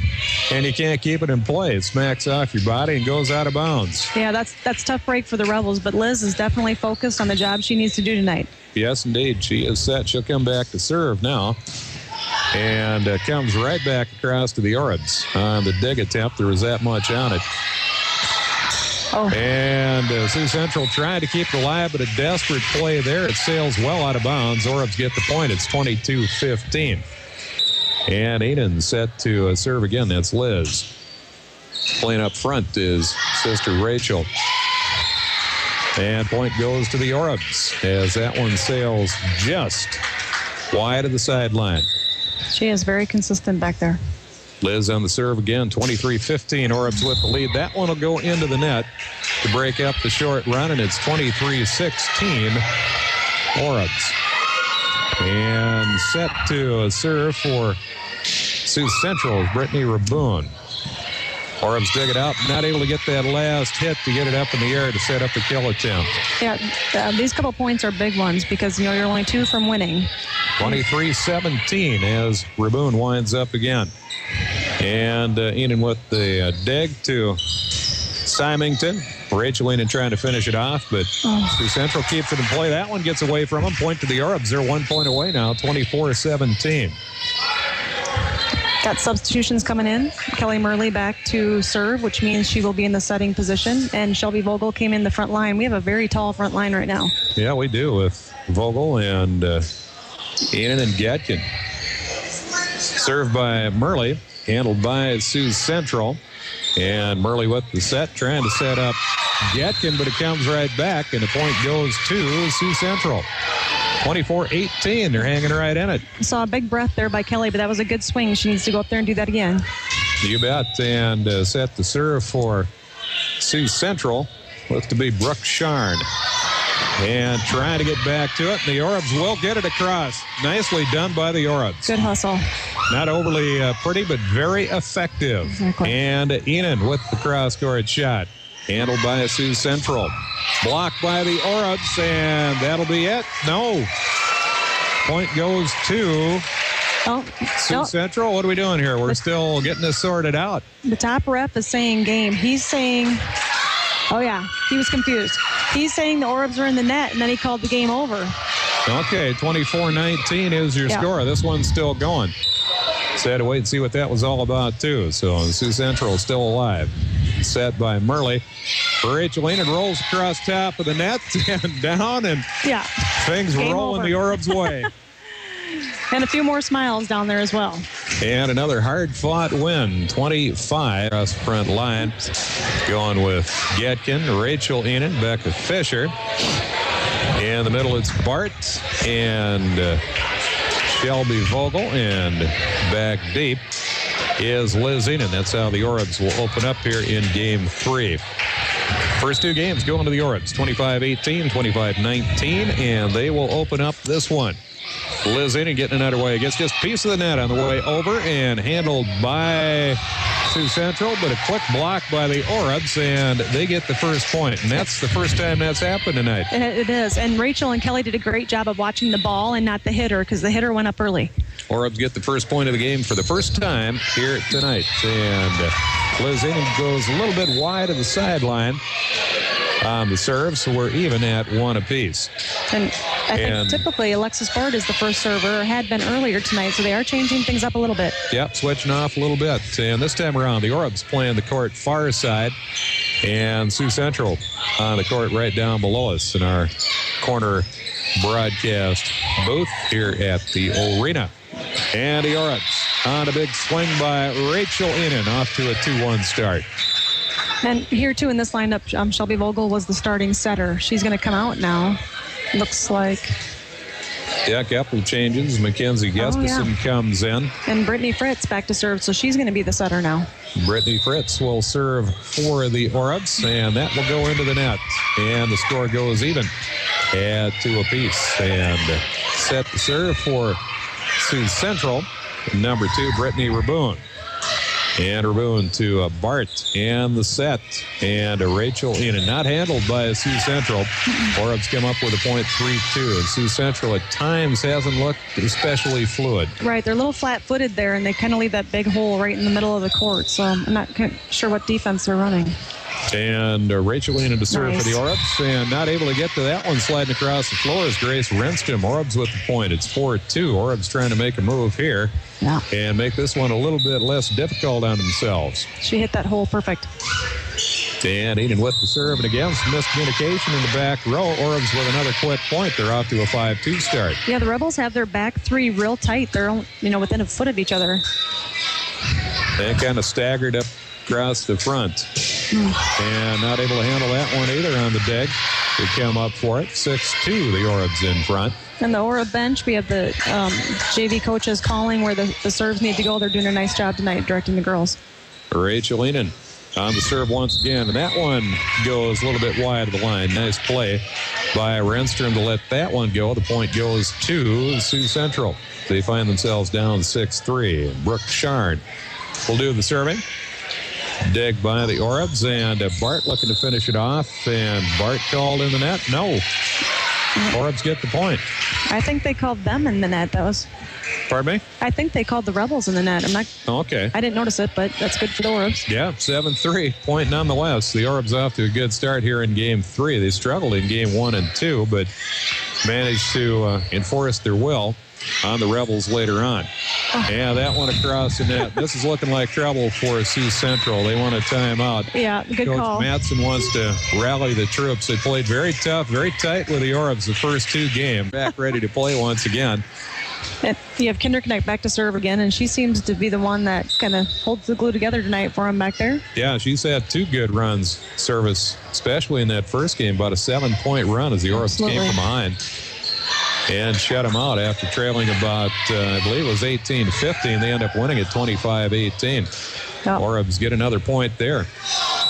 and you can't keep it in play. It smacks off your body and goes out of bounds. Yeah, that's tough break for the Rebels, but Liz is definitely focused on the job she needs to do tonight. Yes, indeed. She is set. She'll come back to serve now. And comes right back across to the Orbs on the dig attempt. There was that much on it. And Sioux Central trying to keep it alive, but a desperate play there. It sails well out of bounds. Orbs get the point. It's 22-15. And Enan set to serve again. That's Liz. Playing up front is sister Rachel. And point goes to the Orbs as that one sails just wide of the sideline. She is very consistent back there. Liz on the serve again, 23-15. Orbs with the lead. That one will go into the net to break up the short run, and it's 23-16 Orbs. And set to serve for Sioux Central, Brittany Raboon. Orab's dig it out, not able to get that last hit to get it up in the air to set up the kill attempt. Yeah, these couple points are big ones because, you're only 2 from winning. 23-17 as Raboon winds up again. And Enan with the dig to Symington. Rachel Enan trying to finish it off, but Sioux Central keeps it in play. That one gets away from them. Point to the Orbs. They're 1 point away now, 24-17. Got substitutions coming in. Kelly Murley back to serve, which means she will be in the setting position. And Shelby Vogel came in the front line. We have a very tall front line right now. Yeah, we do with Vogel and Enan and Gatkin. Served by Murley, handled by Sioux Central. And Murley with the set, trying to set up Gatkin, but it comes right back, and the point goes to Sioux Central. 24-18. They're hanging right in it. I saw a big breath there by Kelly, but that was a good swing. She needs to go up there and do that again. You bet. And set the serve for Sioux Central. Looks to be Brooke Sharn. And trying to get back to it. And the Orbs will get it across. Nicely done by the Orbs. Good hustle. Not overly pretty, but very effective. Exactly. And Enan with the cross-court shot. Handled by Sioux Central. Blocked by the Orbs, and that'll be it. No. Point goes to Sioux Central. What are we doing here? We're still getting this sorted out. The top ref is saying game. He's saying, he was confused. He's saying the Orbs are in the net, and then he called the game over. Okay, 24-19 is your score. This one's still going. So I had to wait and see what that was all about, too. So Sioux Central is still alive. Set by Murley. Rachel Enan rolls across top of the net and down, and things Game rolling over. the Orbs' way. And a few more smiles down there as well. And another hard-fought win, 25 across the front line. Going with Gatkin, Rachel Enan, Becca Fisher. In the middle, it's Bart and Shelby Vogel, and back deep is Liz Enan. That's how the Orbs will open up here in Game 3. First 2 games going to the Orbs, 25-18, 25-19, and they will open up this one. Liz Enan getting it underway. Gets just a piece of the net on the way over and handled by Sioux Central, but a quick block by the Orbs, and they get the first point. And that's the first time that's happened tonight. And it is. And Rachel and Kelly did a great job of watching the ball and not the hitter, because the hitter went up early. Orbs get the first point of the game for the first time here tonight. And Liz Enan goes a little bit wide of the sideline on the serve, so we're even at 1 apiece. And I think typically Alexis Bard is the first server, or had been earlier tonight, so they are changing things up a little bit. Yep, switching off a little bit. And this time around, the Orbs playing the court far side, and Sioux Central on the court right down below us in our corner broadcast booth here at the arena. And the Orbs on a big swing by Rachel Enan, off to a 2-1 start. And here, too, in this lineup, Shelby Vogel was the starting setter. She's going to come out now, looks like. Yeah, a couple of changes. Mackenzie Gustafson comes in. And Brittany Fritz back to serve, so she's going to be the setter now. Brittany Fritz will serve for the Orbs, and that will go into the net. And the score goes even at 2 apiece. And set the serve for Sioux Central, number 2, Brittany Raboon. And Raboon to Bart, and the set. And Rachel Enan, not handled by Sioux Central. Orbs come up with a point 3-2. And Sioux Central at times hasn't looked especially fluid. Right, they're a little flat-footed there, and they kind of leave that big hole right in the middle of the court. So I'm not sure what defense they're running. And Rachel Enan to serve for the Orbs, and not able to get to that one. Sliding across the floor is Grace Renstrom. Orbs with the point. It's 4-2. Orbs trying to make a move here and make this one a little bit less difficult on themselves. She hit that hole perfect. And Enan with the serve, and again, some miscommunication in the back row. Orbs with another quick point. They're off to a 5-2 start. Yeah, the Rebels have their back 3 real tight. They're within a foot of each other. They kind of staggered up across the front. And not able to handle that one either on the dig. They come up for it. 6-2, the Orbs in front. And the Orb bench, we have the JV coaches calling where the serves need to go. They're doing a nice job tonight directing the girls. Rachel Enan on the serve once again. And that one goes a little bit wide of the line. Nice play by Renstrom to let that one go. The point goes to Sioux Central. They find themselves down 6-3. Brooke Sharn will do the serving. Dig by the Orbs, and Bart looking to finish it off, and Bart called in the net. No. Orbs get the point. I think they called them in the net. Pardon me? I think they called the Rebels in the net. Okay. I didn't notice it, but that's good for the Orbs. Yeah, 7-3. Point nonetheless. The Orbs off to a good start here in Game 3. They struggled in Game 1 and 2, but managed to enforce their will on the Rebels later on. Yeah, that one across the net. This is looking like trouble for Sioux Central. They want a timeout. Yeah, good Coach call. Matson wants to rally the troops. They played very tough, very tight with the Orbs the first 2 games. Back ready to play once again. And you have Kinderknecht back to serve again, and she seems to be the one that kind of holds the glue together tonight for him back there. Yeah, she's had 2 good runs service, especially in that first game. About a 7-point run as the Orbs came from behind and shut them out after trailing about, I believe it was 18-15. They end up winning at 25-18. Yep. Orbs get another point there.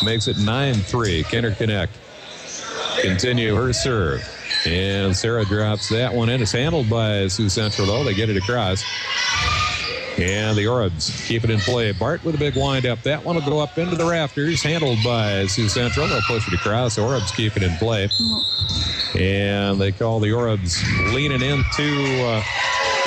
Makes it 9-3. Kinderknecht continue her serve. And Sarah drops that one in. It's handled by Sioux Central, though. They get it across. And the Orbs keep it in play. Bart with a big wind-up. That one will go up into the rafters. Handled by Sioux Central. They'll push it across. Orbs keep it in play. And they call the Orbs leaning into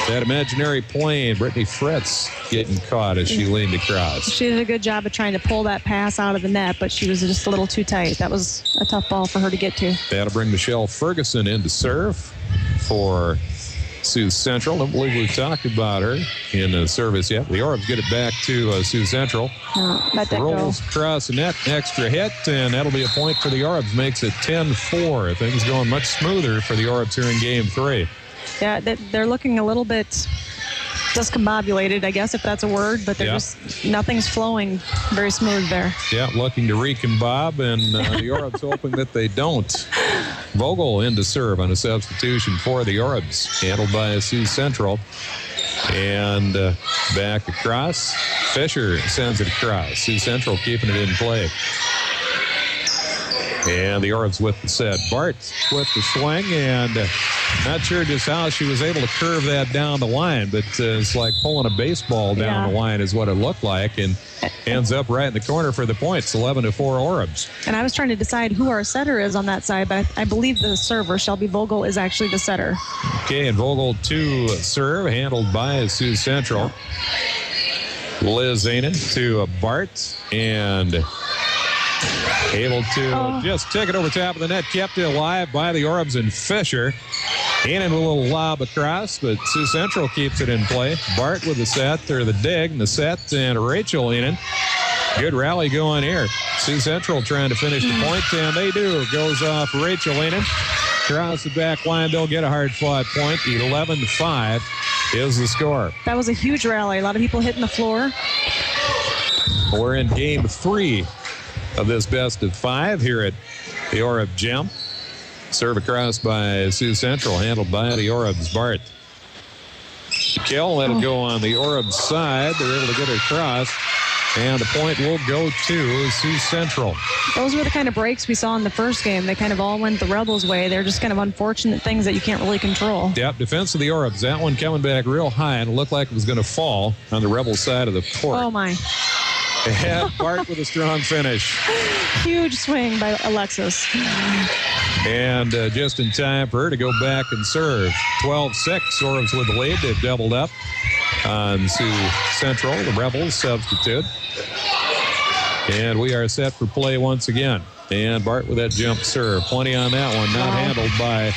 that imaginary plane. Brittany Fritz getting caught as she leaned across. She did a good job of trying to pull that pass out of the net, but she was just a little too tight. That was a tough ball for her to get to. That'll bring Michelle Ferguson in to serve for Sioux Central. I don't believe we've talked about her in the service yet. The Orbs get it back to Sioux Central. Let that Rolls across the net, extra hit, and that'll be a point for the Orbs. Makes it 10-4. Things going much smoother for the Orbs here in Game 3. Yeah, they're looking a little bit discombobulated, I guess, if that's a word, but they're just, nothing's flowing very smooth there. Yeah, looking to reconbob, and the Orbs hoping that they don't. Vogel in to serve on a substitution for the Orbs, handled by Sioux Central. And back across. Fisher sends it across. Sioux Central keeping it in play. And the Orbs with the set. Bart with the swing, and not sure just how she was able to curve that down the line, but it's like pulling a baseball down the line is what it looked like, and ends up right in the corner for the points, 11-4 Orbs. And I was trying to decide who our setter is on that side, but I believe the server, Shelby Vogel, is actually the setter. Okay, and Vogel to serve, handled by Sioux Central. Liz Enan to Bart, and able to just take it over top of the net, kept it alive by the Orbs and Fisher. Enan with a little lob across, but Sioux Central keeps it in play. Bart with the set, or the dig, and the set, and Rachel Enan. Good rally going here. Sioux Central trying to finish the point, and they do. Goes off Rachel Enan. Across the back line, they'll get a hard-fought point. 11-5 is the score. That was a huge rally. A lot of people hitting the floor. We're in Game 3 of this best of 5 here at the Orb Gym. Serve across by Sioux Central, handled by the Orbs Bart. Kill, let it go on the Orbs side. They're able to get it across, and the point will go to Sioux Central. Those were the kind of breaks we saw in the first game. They kind of all went the Rebels' way. They're just kind of unfortunate things that you can't really control. Yep, defense of the Orbs. That one coming back real high, and it looked like it was going to fall on the Rebels side of the court. Oh, my. And Bart with a strong finish. Huge swing by Alexis. And just in time for her to go back and serve. 12-6, Orbs with the lead. They've doubled up on Sioux Central, the Rebels substitute. And we are set for play once again. And Bart with that jump serve. Plenty on that one, not handled by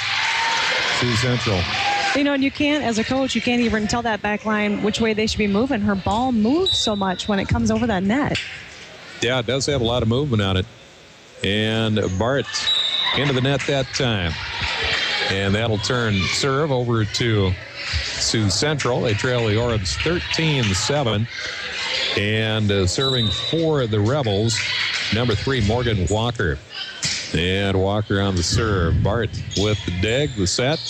Sioux Central. You know, and you can't, as a coach, you can't even tell that back line which way they should be moving. Her ball moves so much when it comes over that net. Yeah, it does have a lot of movement on it. And Bart into the net that time. And that'll turn serve over to Sioux Central. They trail the Orbs 13-7. And serving for the Rebels, number 3, Morgan Walker. And Walker on the serve. Bart with the dig, the set.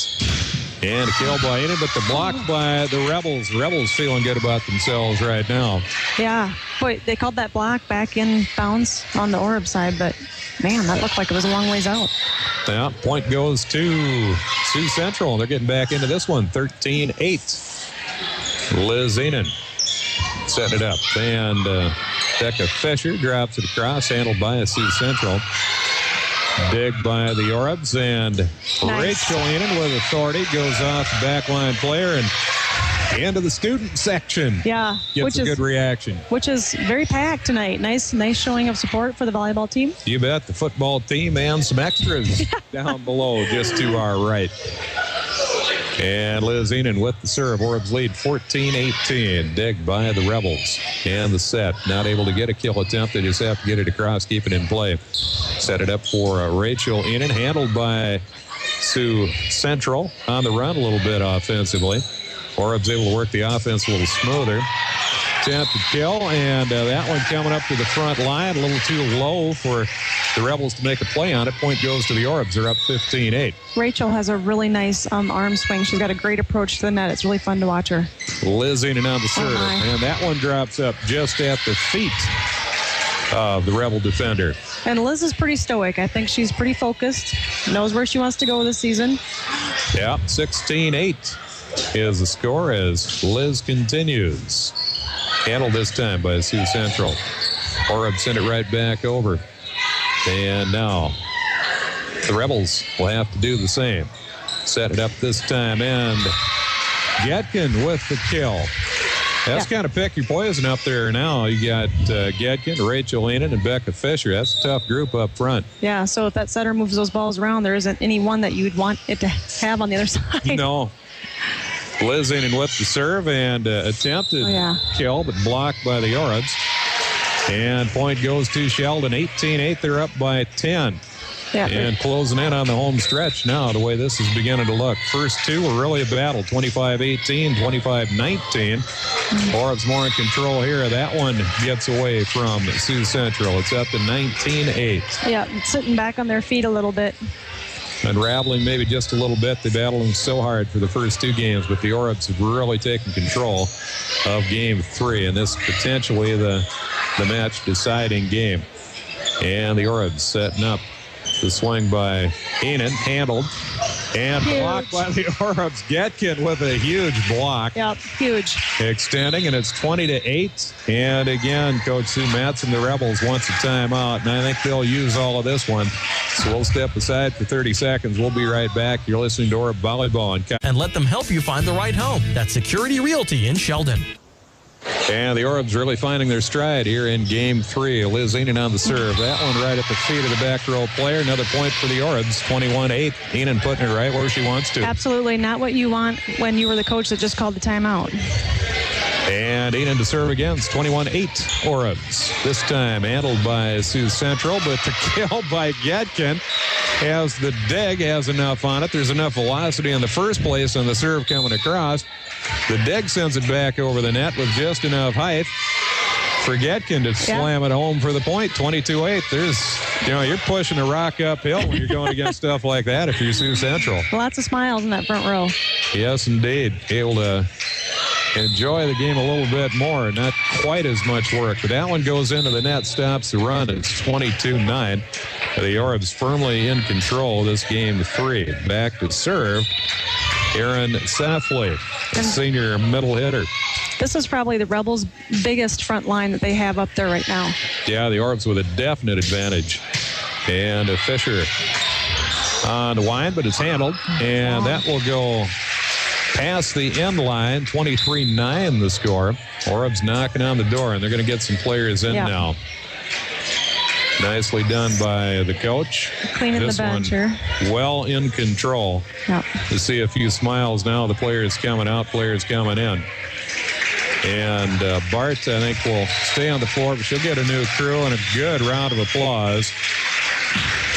And a kill by Enan, but the block by the Rebels. Rebels feeling good about themselves right now. Yeah. Boy, they called that block back in bounds on the Orb side, but, man, that looked like it was a long ways out. Yeah, point goes to Sioux Central. They're getting back into this one, 13-8. Liz Enan setting it up. And Becca Fisher drops it across, handled by Sioux Central. Dig by the Orbs, and Rachel Enan with authority goes off the backline player and into the student section. Yeah. Gets a good reaction. Which is very packed tonight. Nice showing of support for the volleyball team. You bet. The football team and some extras down below just to our right. And Liz Enan with the serve. Orbs lead 14-18. Dig by the Rebels. And the set. Not able to get a kill attempt. They just have to get it across, keep it in play. Set it up for Rachel Enan. Handled by Sioux Central. On the run a little bit offensively. Orbs able to work the offense a little smoother. Attempted kill, and that one coming up to the front line. A little too low for the Rebels to make a play on it. Point goes to the Orbs. They're up 15-8. Rachel has a really nice arm swing. She's got a great approach to the net. It's really fun to watch her. Liz Enan on the serve, and that one drops up just at the feet of the Rebel defender. And Liz is pretty stoic. I think she's pretty focused, knows where she wants to go this season. Yeah, 16-8 is the score as Liz continues. Handled this time by Sioux Central. Orbs sent it right back over. And now the Rebels will have to do the same. Set it up this time, and Getkin with the kill. That's kind of pick your poison up there now. You got Getkin, Rachel Enan, and Becca Fisher. That's a tough group up front. Yeah, so if that setter moves those balls around, there isn't any one that you'd want it to have on the other side. No. Liz Enan with the serve and attempted kill, but blocked by the Orbs. And point goes to Sheldon. 18-8. They're up by 10. Yeah, and closing in on the home stretch now, the way this is beginning to look. First two were really a battle, 25-18, 25-19. Orbs more in control here. That one gets away from Sioux Central. It's up to 19-8. Yeah, sitting back on their feet a little bit. Unraveling maybe just a little bit. They battled them so hard for the first two games, but the Orbs have really taken control of game three, and this potentially the match-deciding game. And the Orbs setting up the swing by Enan, handled, and blocked by the Orbs. Getkin with a huge block. Yep, huge. Extending, and it's 20-8. And again, Coach Sue Matson, the Rebels, wants a timeout, and I think they'll use all of this one. So we'll step aside for 30 seconds. We'll be right back. You're listening to Orb Volleyball. And let them help you find the right home. That's Security Realty in Sheldon. And the Orbs really finding their stride here in game three. Liz Enan on the serve. That one right at the feet of the back row player. Another point for the Orbs, 21-8. Enan putting it right where she wants to. Absolutely not what you want when you were the coach that just called the timeout. And Enan to serve again. It's 21-8 Orbs. This time handled by Sioux Central, but the kill by Getkin as the dig has enough on it. There's enough velocity in the first place on the serve coming across. The dig sends it back over the net with just enough height for Getkin to slam it home for the point. 22-8. You're pushing the rock uphill when you're going against stuff like that if you're Sioux Central. Lots of smiles in that front row. Yes, indeed. Able to enjoy the game a little bit more. Not quite as much work. But that one goes into the net, stops the run. It's 22-9. The Orbs firmly in control this game three. Back to serve, Aaron Safley, a senior middle hitter. This is probably the Rebels' biggest front line that they have up there right now. Yeah, the Orbs with a definite advantage. And Fisher on the line, but it's handled. And that will go past the end line, 23-9 the score. Orbs knocking on the door, and they're going to get some players in now. Nicely done by the coach. Cleaning the bench here. Well in control. Yep. To see a few smiles now. The players coming out, players coming in. And Bart, I think, will stay on the floor, but she'll get a new crew and a good round of applause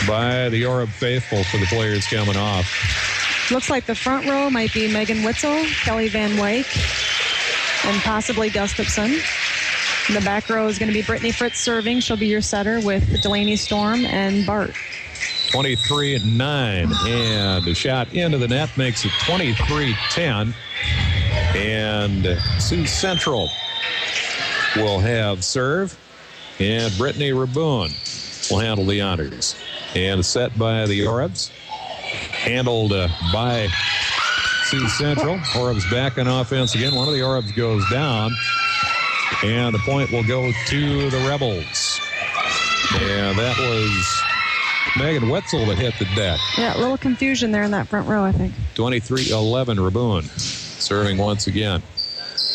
by the Orb faithful for the players coming off. Looks like the front row might be Megan Witzel, Kelly Van Wyk, and possibly Gustafson. And the back row is going to be Brittany Fritz serving. She'll be your setter with Delaney Storm and Bart. 23-9, and a shot into the net makes it 23-10. And Sioux Central will have serve, and Brittany Raboon will handle the honors. And a set by the Orbs, handled by Sioux Central. Orbs back on offense again. One of the Orbs goes down. And the point will go to the Rebels. And that was Megan Wetzel that hit the deck. Yeah, a little confusion there in that front row, I think. 23-11 Raboon serving once again.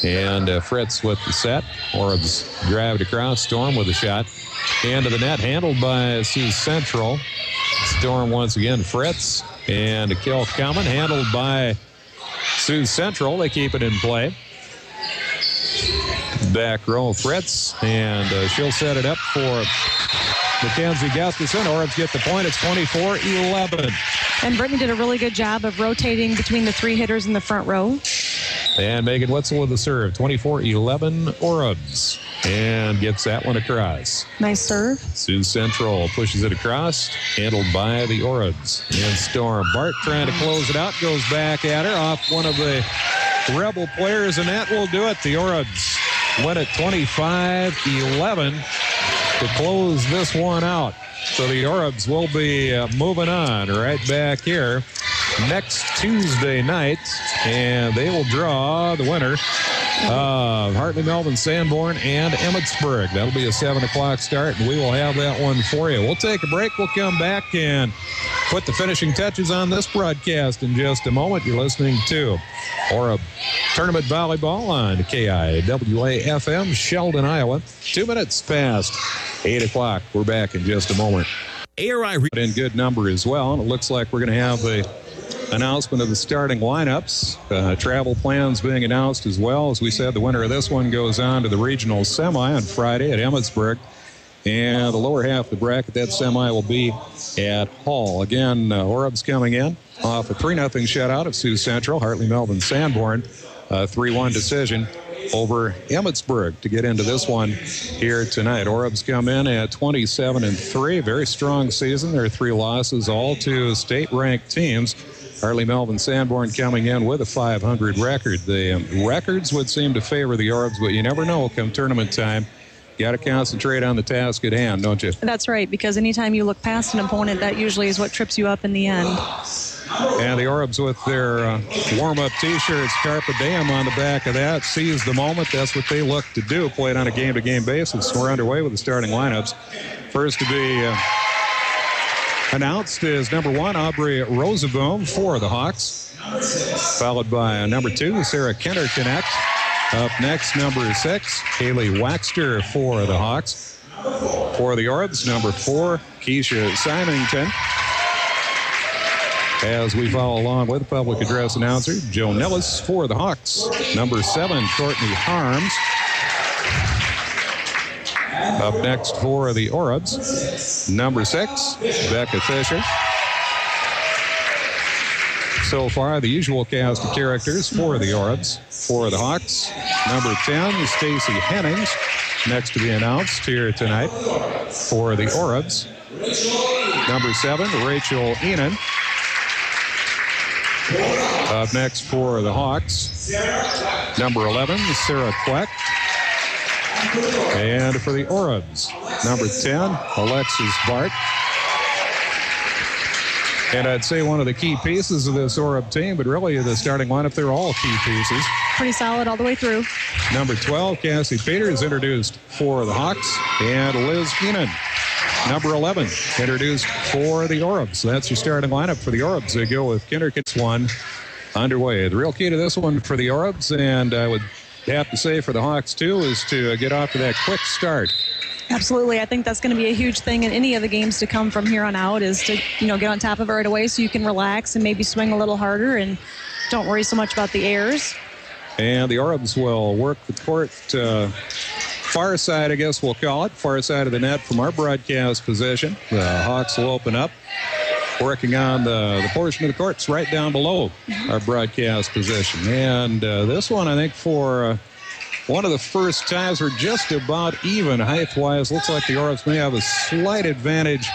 And Fritz with the set. Orbs drive it across. Storm with a shot. Into the net, handled by Sioux Central. Storm once again. Fritz and a kill coming. Handled by Sioux Central. They keep it in play. Back row Fritz. And she'll set it up for Mackenzie Gustafson. Orbs get the point. It's 24-11. And Brittany did a really good job of rotating between the three hitters in the front row. And Megan Wetzel with the serve. 24-11 Orbs. And gets that one across. Nice serve. Sioux Central pushes it across. Handled by the Orbs. And Storm. Bart trying to close it out. Goes back at her off one of the Rebel players. And that will do it. The Orbs win it 25-11 to close this one out. So the Orbs will be moving on right back here next Tuesday night, and they will draw the winner of Hartley, Melvin, Sanborn, and Emmetsburg. That'll be a 7 o'clock start, and we will have that one for you. We'll take a break. We'll come back and put the finishing touches on this broadcast in just a moment. You're listening to Orab Tournament Volleyball on KIWA-FM, Sheldon, Iowa. 2 minutes past 8 o'clock. We're back in just a moment. In good number as well, and it looks like we're going to have the announcement of the starting lineups. Travel plans being announced as well. As we said, the winner of this one goes on to the regional semi on Friday at Emmetsburg. And the lower half of the bracket, that semi will be at Hall. Again, Orab's coming in off a 3-0 shutout of Sioux Central. Hartley, Melvin, Sanborn, 3-1 decision over Emmetsburg to get into this one here tonight. Orab's come in at 27-3. Very strong season. Their 3 losses, all to state-ranked teams. Hartley, Melvin, Sanborn coming in with a 500 record. The records would seem to favor the Orbs, but you never know come tournament time. You got to concentrate on the task at hand, don't you? That's right, because anytime you look past an opponent, that usually is what trips you up in the end. And the Orbs with their warm-up T-shirts, Carpe Diem on the back of that, seize the moment. That's what they look to do, play it on a game-to-game basis. We're underway with the starting lineups. First to be announced is number 1, Aubrey Rosenboom for the Hawks, followed by number 2, Sarah Kenner-Connect. Up next, number 6, Haley Waxter for the Hawks. For the Orbs, number 4, Keisha Symington. As we follow along with the public address announcer, Joe Nellis for the Hawks. Number 7, Courtney Harms. Up next for the Orbs, number 6, Becca Fisher. So far, the usual cast of characters for the Orbs. For the Hawks, number 10, Stacy Hennings. Next to be announced here tonight for the Orbs. Number 7, Rachel Enan. Up next for the Hawks, number 11, Sarah Queck. And for the Orbs, number 10, Alexis Bart. And I'd say one of the key pieces of this Orab team, but really the starting lineup, they're all key pieces. Pretty solid all the way through. Number 12, Cassie Peters, introduced for the Hawks. And Liz Enan, number 11, introduced for the Orbs. That's your starting lineup for the Orbs. They go with Kinderkit's one underway. The real key to this one for the Orbs, and I would have to say for the Hawks too, is to get off to that quick start. Absolutely. I think that's going to be a huge thing in any of the games to come from here on out, is to, get on top of it right away so you can relax and maybe swing a little harder and don't worry so much about the errors. And the Orbs will work the court far side, I guess we'll call it, far side of the net from our broadcast position. The Hawks will open up, working on the portion of the courts right down below our broadcast position. And this one, I think, for one of the first times we're just about even height-wise. Looks like the Orbs may have a slight advantage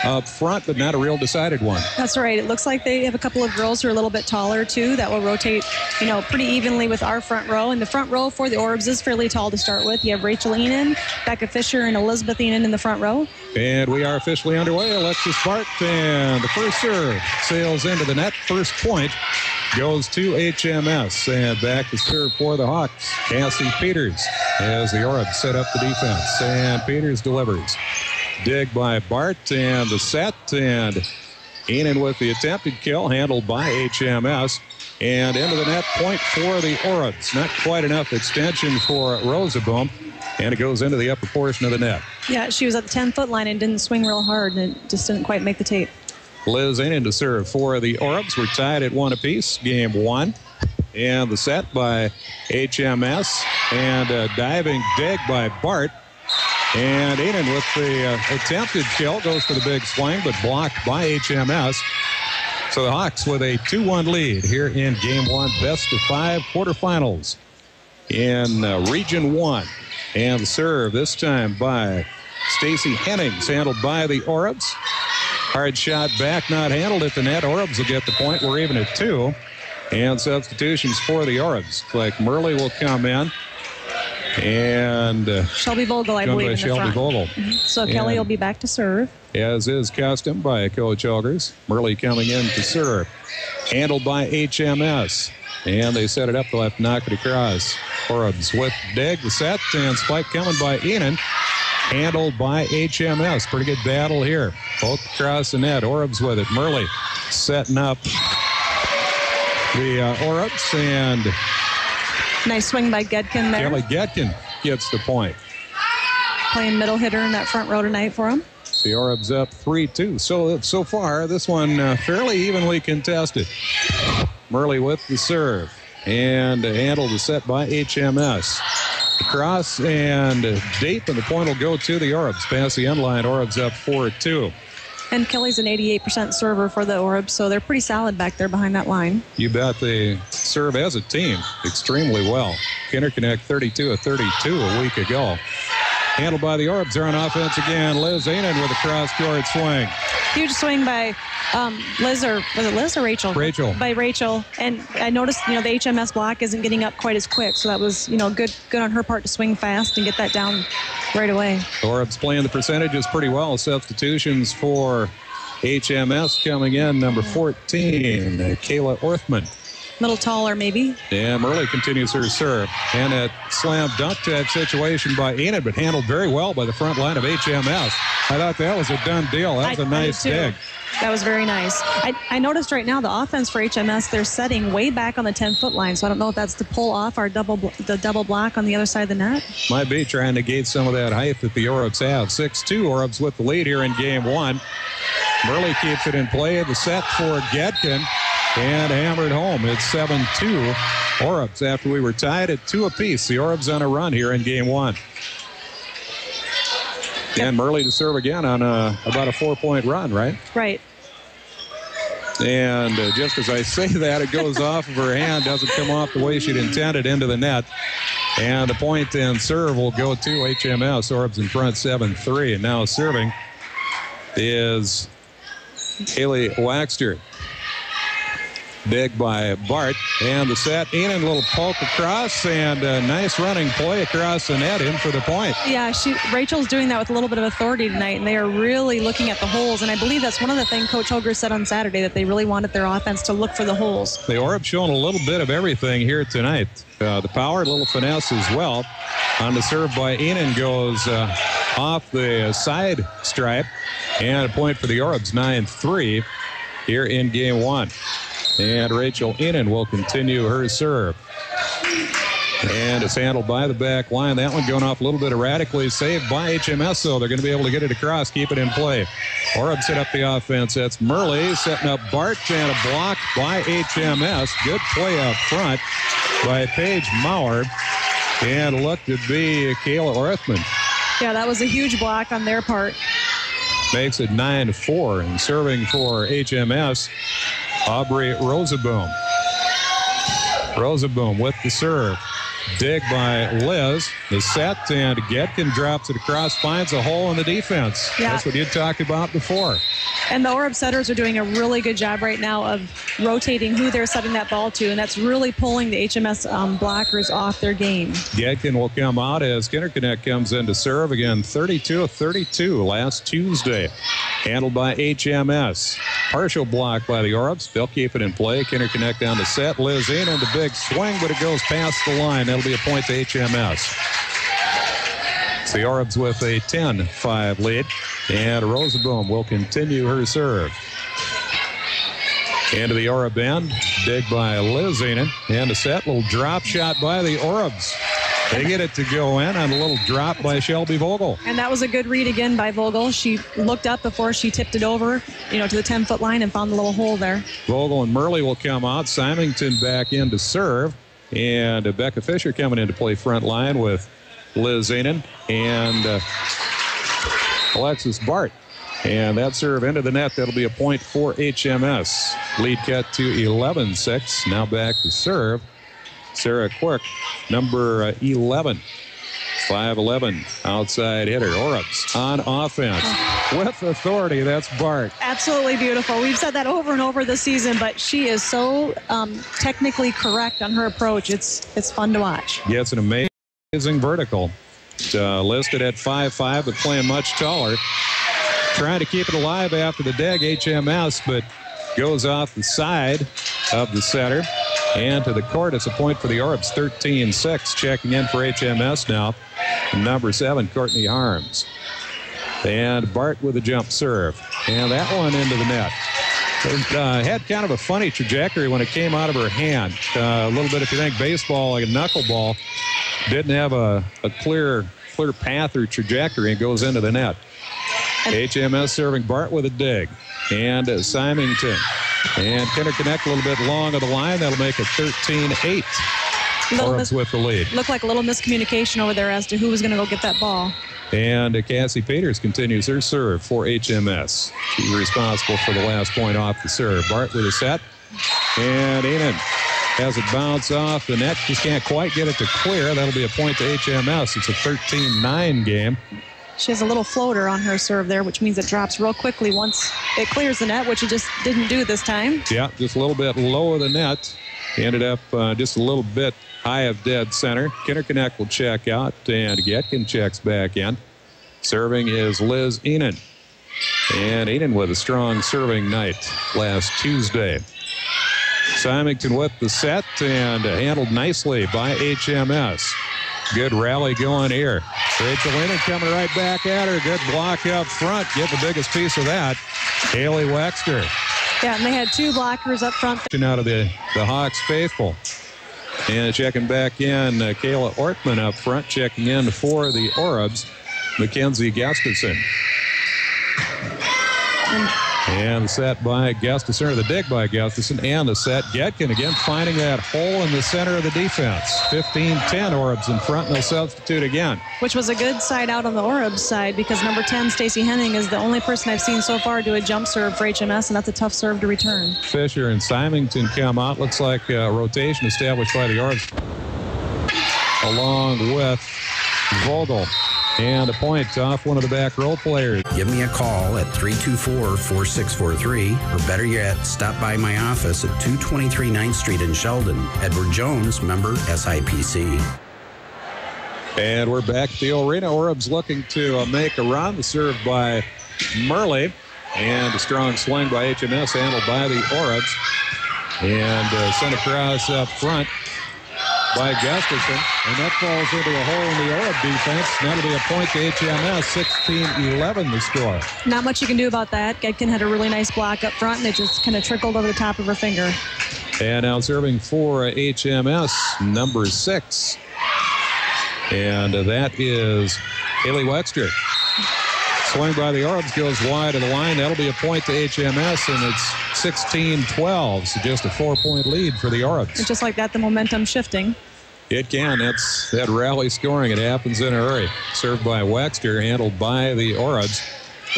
up front, but not a real decided one. That's right. It looks like they have a couple of girls who are a little bit taller, too, that will rotate, pretty evenly with our front row. And the front row for the Orbs is fairly tall to start with. You have Rachel Enan, Becca Fisher, and Elizabeth Enan in the front row. And we are officially underway. Alexis Bart, and the first serve sails into the net. First point goes to HMS. And back to serve for the Hawks. Cassie Peters as the Orbs set up the defense. And Peters delivers. Dig by Bart and the set. And Enan with the attempted kill, handled by HMS. And into the net, point for the Orbs. Not quite enough extension for Rosaboom. And it goes into the upper portion of the net. Yeah, she was at the 10-foot line and didn't swing real hard, and it just didn't quite make the tape. Liz Enan to serve for the Orbs. We're tied at 1 apiece, game 1. And the set by HMS. And a diving dig by Bart. And Enan with the attempted kill goes for the big swing, but blocked by HMS. So the Hawks with a 2-1 lead here in game 1, best of 5 quarterfinals in Region 1. And the serve this time by Stacy Hennings, handled by the Orbs. Hard shot back, not handled at the net. Orbs will get the point. We're even at 2. And substitutions for the Orbs. Like Murley will come in. And Shelby Vogel, I believe, in the Shelby front. Vogel. So Kelly will be back to serve. As is custom by Coach Ogers. Murley coming in to serve. Handled by HMS. And they set it up. They'll have to knock it across. Orbs with dig, the set, and spike coming by Enan. Handled by HMS. Pretty good battle here. Both across the net. Orbs with it. Murley setting up the Orbs. And nice swing by Gedkin there. Kelly Gedkin gets the point. Playing middle hitter in that front row tonight for him. The Orbs up 3-2. So far, this one fairly evenly contested. Murley with the serve. And handled the set by HMS. Across and deep, and the point will go to the Orbs. Past the end line, Orbs up 4-2. And Kelly's an 88% server for the Orbs, so they're pretty solid back there behind that line. You bet they serve as a team extremely well. Interconnect 32-32 a week ago. Handled by the Orbs. They're on offense again. Liz Enan with a cross-court swing. Huge swing by Liz, or was it Liz or Rachel? Rachel. By Rachel. And I noticed, the HMS block isn't getting up quite as quick, so that was, good on her part to swing fast and get that down right away. The Orbs playing the percentages pretty well. Substitutions for HMS coming in. Number 14, Kayla Orthman. Little taller, maybe. And Murley continues her serve. And a slam dunk type situation by Enan, but handled very well by the front line of HMS. I thought that was a done deal. That was a nice dig. That was very nice. I noticed right now the offense for HMS, they're setting way back on the 10-foot line, so I don't know if that's to pull off the double block on the other side of the net. Might be trying to gauge some of that height that the Orbs have. 6-2, Orbs with the lead here in game 1. Murley keeps it in play. The set for Gedkin. And hammered home. It's 7-2 Orbs after we were tied at 2 apiece. The Orbs on a run here in game 1. And Murley to serve again on about a 4-point run, right? Right. And just as I say that, it goes off of her hand, doesn't come off the way she'd intended into the net. And the point and serve will go to HMS. Orbs in front 7-3. And now serving is Haley Waxter. Dig by Bart. And the set. Enan, a little poke across. And a nice running play across the net in for the point. Yeah, Rachel's doing that with a little bit of authority tonight. And they are really looking at the holes. And I believe that's one of the things Coach Hoger said on Saturday, that they really wanted their offense to look for the holes. The Orbs showing a little bit of everything here tonight. The power, a little finesse as well. On the serve by Enan goes off the side stripe. And a point for the Orbs, 9-3 here in game 1. And Rachel Enan will continue her serve. And it's handled by the back line. That one going off a little bit erratically. Saved by HMS, so they're going to be able to get it across, keep it in play. Orbs set up the offense. That's Murley setting up Bart, and a block by HMS. Good play up front by Paige Maurer. And looked to be Kayla Orthman. Yeah, that was a huge block on their part. Makes it 9-4. And serving for HMS, Aubrey Rosaboom. Rosaboom with the serve. dig by Liz. The set, and Getkin drops it across, finds a hole in the defense. Yeah. That's what you talked about before. And the Orb setters are doing a really good job right now of rotating who they're setting that ball to, and that's really pulling the HMS blockers off their game. Getkin will come out as Kinderconnect comes in to serve again. 32-32 last Tuesday. Handled by HMS. Partial block by the Orbs. They'll keep it in play. Kinderconnect down to set. Liz Enan, the big swing, but it goes past the line. That'll be a point to HMS. It's the Orbs with a 10-5 lead. And Rosenboom will continue her serve. Into the Orb end. Dig by Liz Enan. And a set. Little drop shot by the Orbs. They get it to go in on a little drop by Shelby Vogel. And that was a good read again by Vogel. She looked up before she tipped it over, to the 10-foot line and found the little hole there. Vogel and Murley will come out. Symington back in to serve. And Becca Fisher coming into play front line with Liz Enan and Alexis Bart. And that serve into the net. That'll be a point for HMS. Lead cut to 11-6. Now back to serve. Sarah Quirk, number 11. 5'11", outside hitter. Orbs on offense. With authority, that's Bart. Absolutely beautiful. We've said that over and over this season, but she is so technically correct on her approach. It's fun to watch. Gets an amazing vertical. Listed at 5'5", but playing much taller. Trying to keep it alive after the dig, HMS, but goes off the side of the setter. And to the court, it's a point for the Orbs, 13-6. Checking in for HMS now, number 7, Courtney Harms. And Bart with a jump serve. And that one into the net. It had kind of a funny trajectory when it came out of her hand. A little bit, if you think baseball, like a knuckleball, didn't have a clear path or trajectory and goes into the net. HMS serving Bart with a dig. And Symington. And Kinderconnect a little bit long of the line. That'll make it 13-8. Orbs with the lead. Looked like a little miscommunication over there as to who was going to go get that ball. And Cassie Peters continues her serve for HMS. She's responsible for the last point off the serve. Bart with a set. And Enan has it bounce off the net. Just can't quite get it to clear. That'll be a point to HMS. It's a 13-9 game. She has a little floater on her serve there, which means it drops real quickly once it clears the net, which it just didn't do this time. Yeah, just a little bit low of the net. Ended up just a little bit high of dead center. Kinderconnect will check out, and Getkin checks back in. Serving is Liz Enan. And Enan with a strong serving night last Tuesday. Symington with the set, and handled nicely by HMS. Good rally going here. Rachel Enan coming right back at her. Good block up front. Get the biggest piece of that. Haley Wexter. Yeah, and they had 2 blockers up front. Out of the Hawks faithful. And checking back in, Kayla Ortman up front. Checking in for the Orbs, Mackenzie Gustafson. And the set by Gustafson, or the dig by Gustafson, and the set. Getkin again finding that hole in the center of the defense. 15-10 Orbs in front, and they'll substitute again. Which was a good side out on the Orbs side, because number 10, Stacey Henning, is the only person I've seen so far do a jump serve for HMS, and that's a tough serve to return. Fisher and Symington come out. Looks like a rotation established by the Orbs, along with Vogel. And a point off one of the back row players. Give me a call at 324-4643, or better yet, stop by my office at 223 9th Street in Sheldon. Edward Jones, member SIPC. And we're back at the arena. Orbs looking to make a run. The serve by Murley. And a strong swing by HMS, handled by the Orbs. And sent across up front by Gustafson, and that falls into a hole in the Orb defense. That'll be a point to HMS, 16-11 the score. Not much you can do about that. Getkin had a really nice block up front, and it just kind of trickled over the top of her finger. And now serving for HMS, number 6. And that is Haley Wexter. Swing by the Orbs goes wide of the line. That'll be a point to HMS, and it's 16-12. So just a 4-point lead for the Orbs. And just like that, the momentum shifting. It can. That's that rally scoring. It happens in a hurry. Served by Wexter, handled by the Orbs.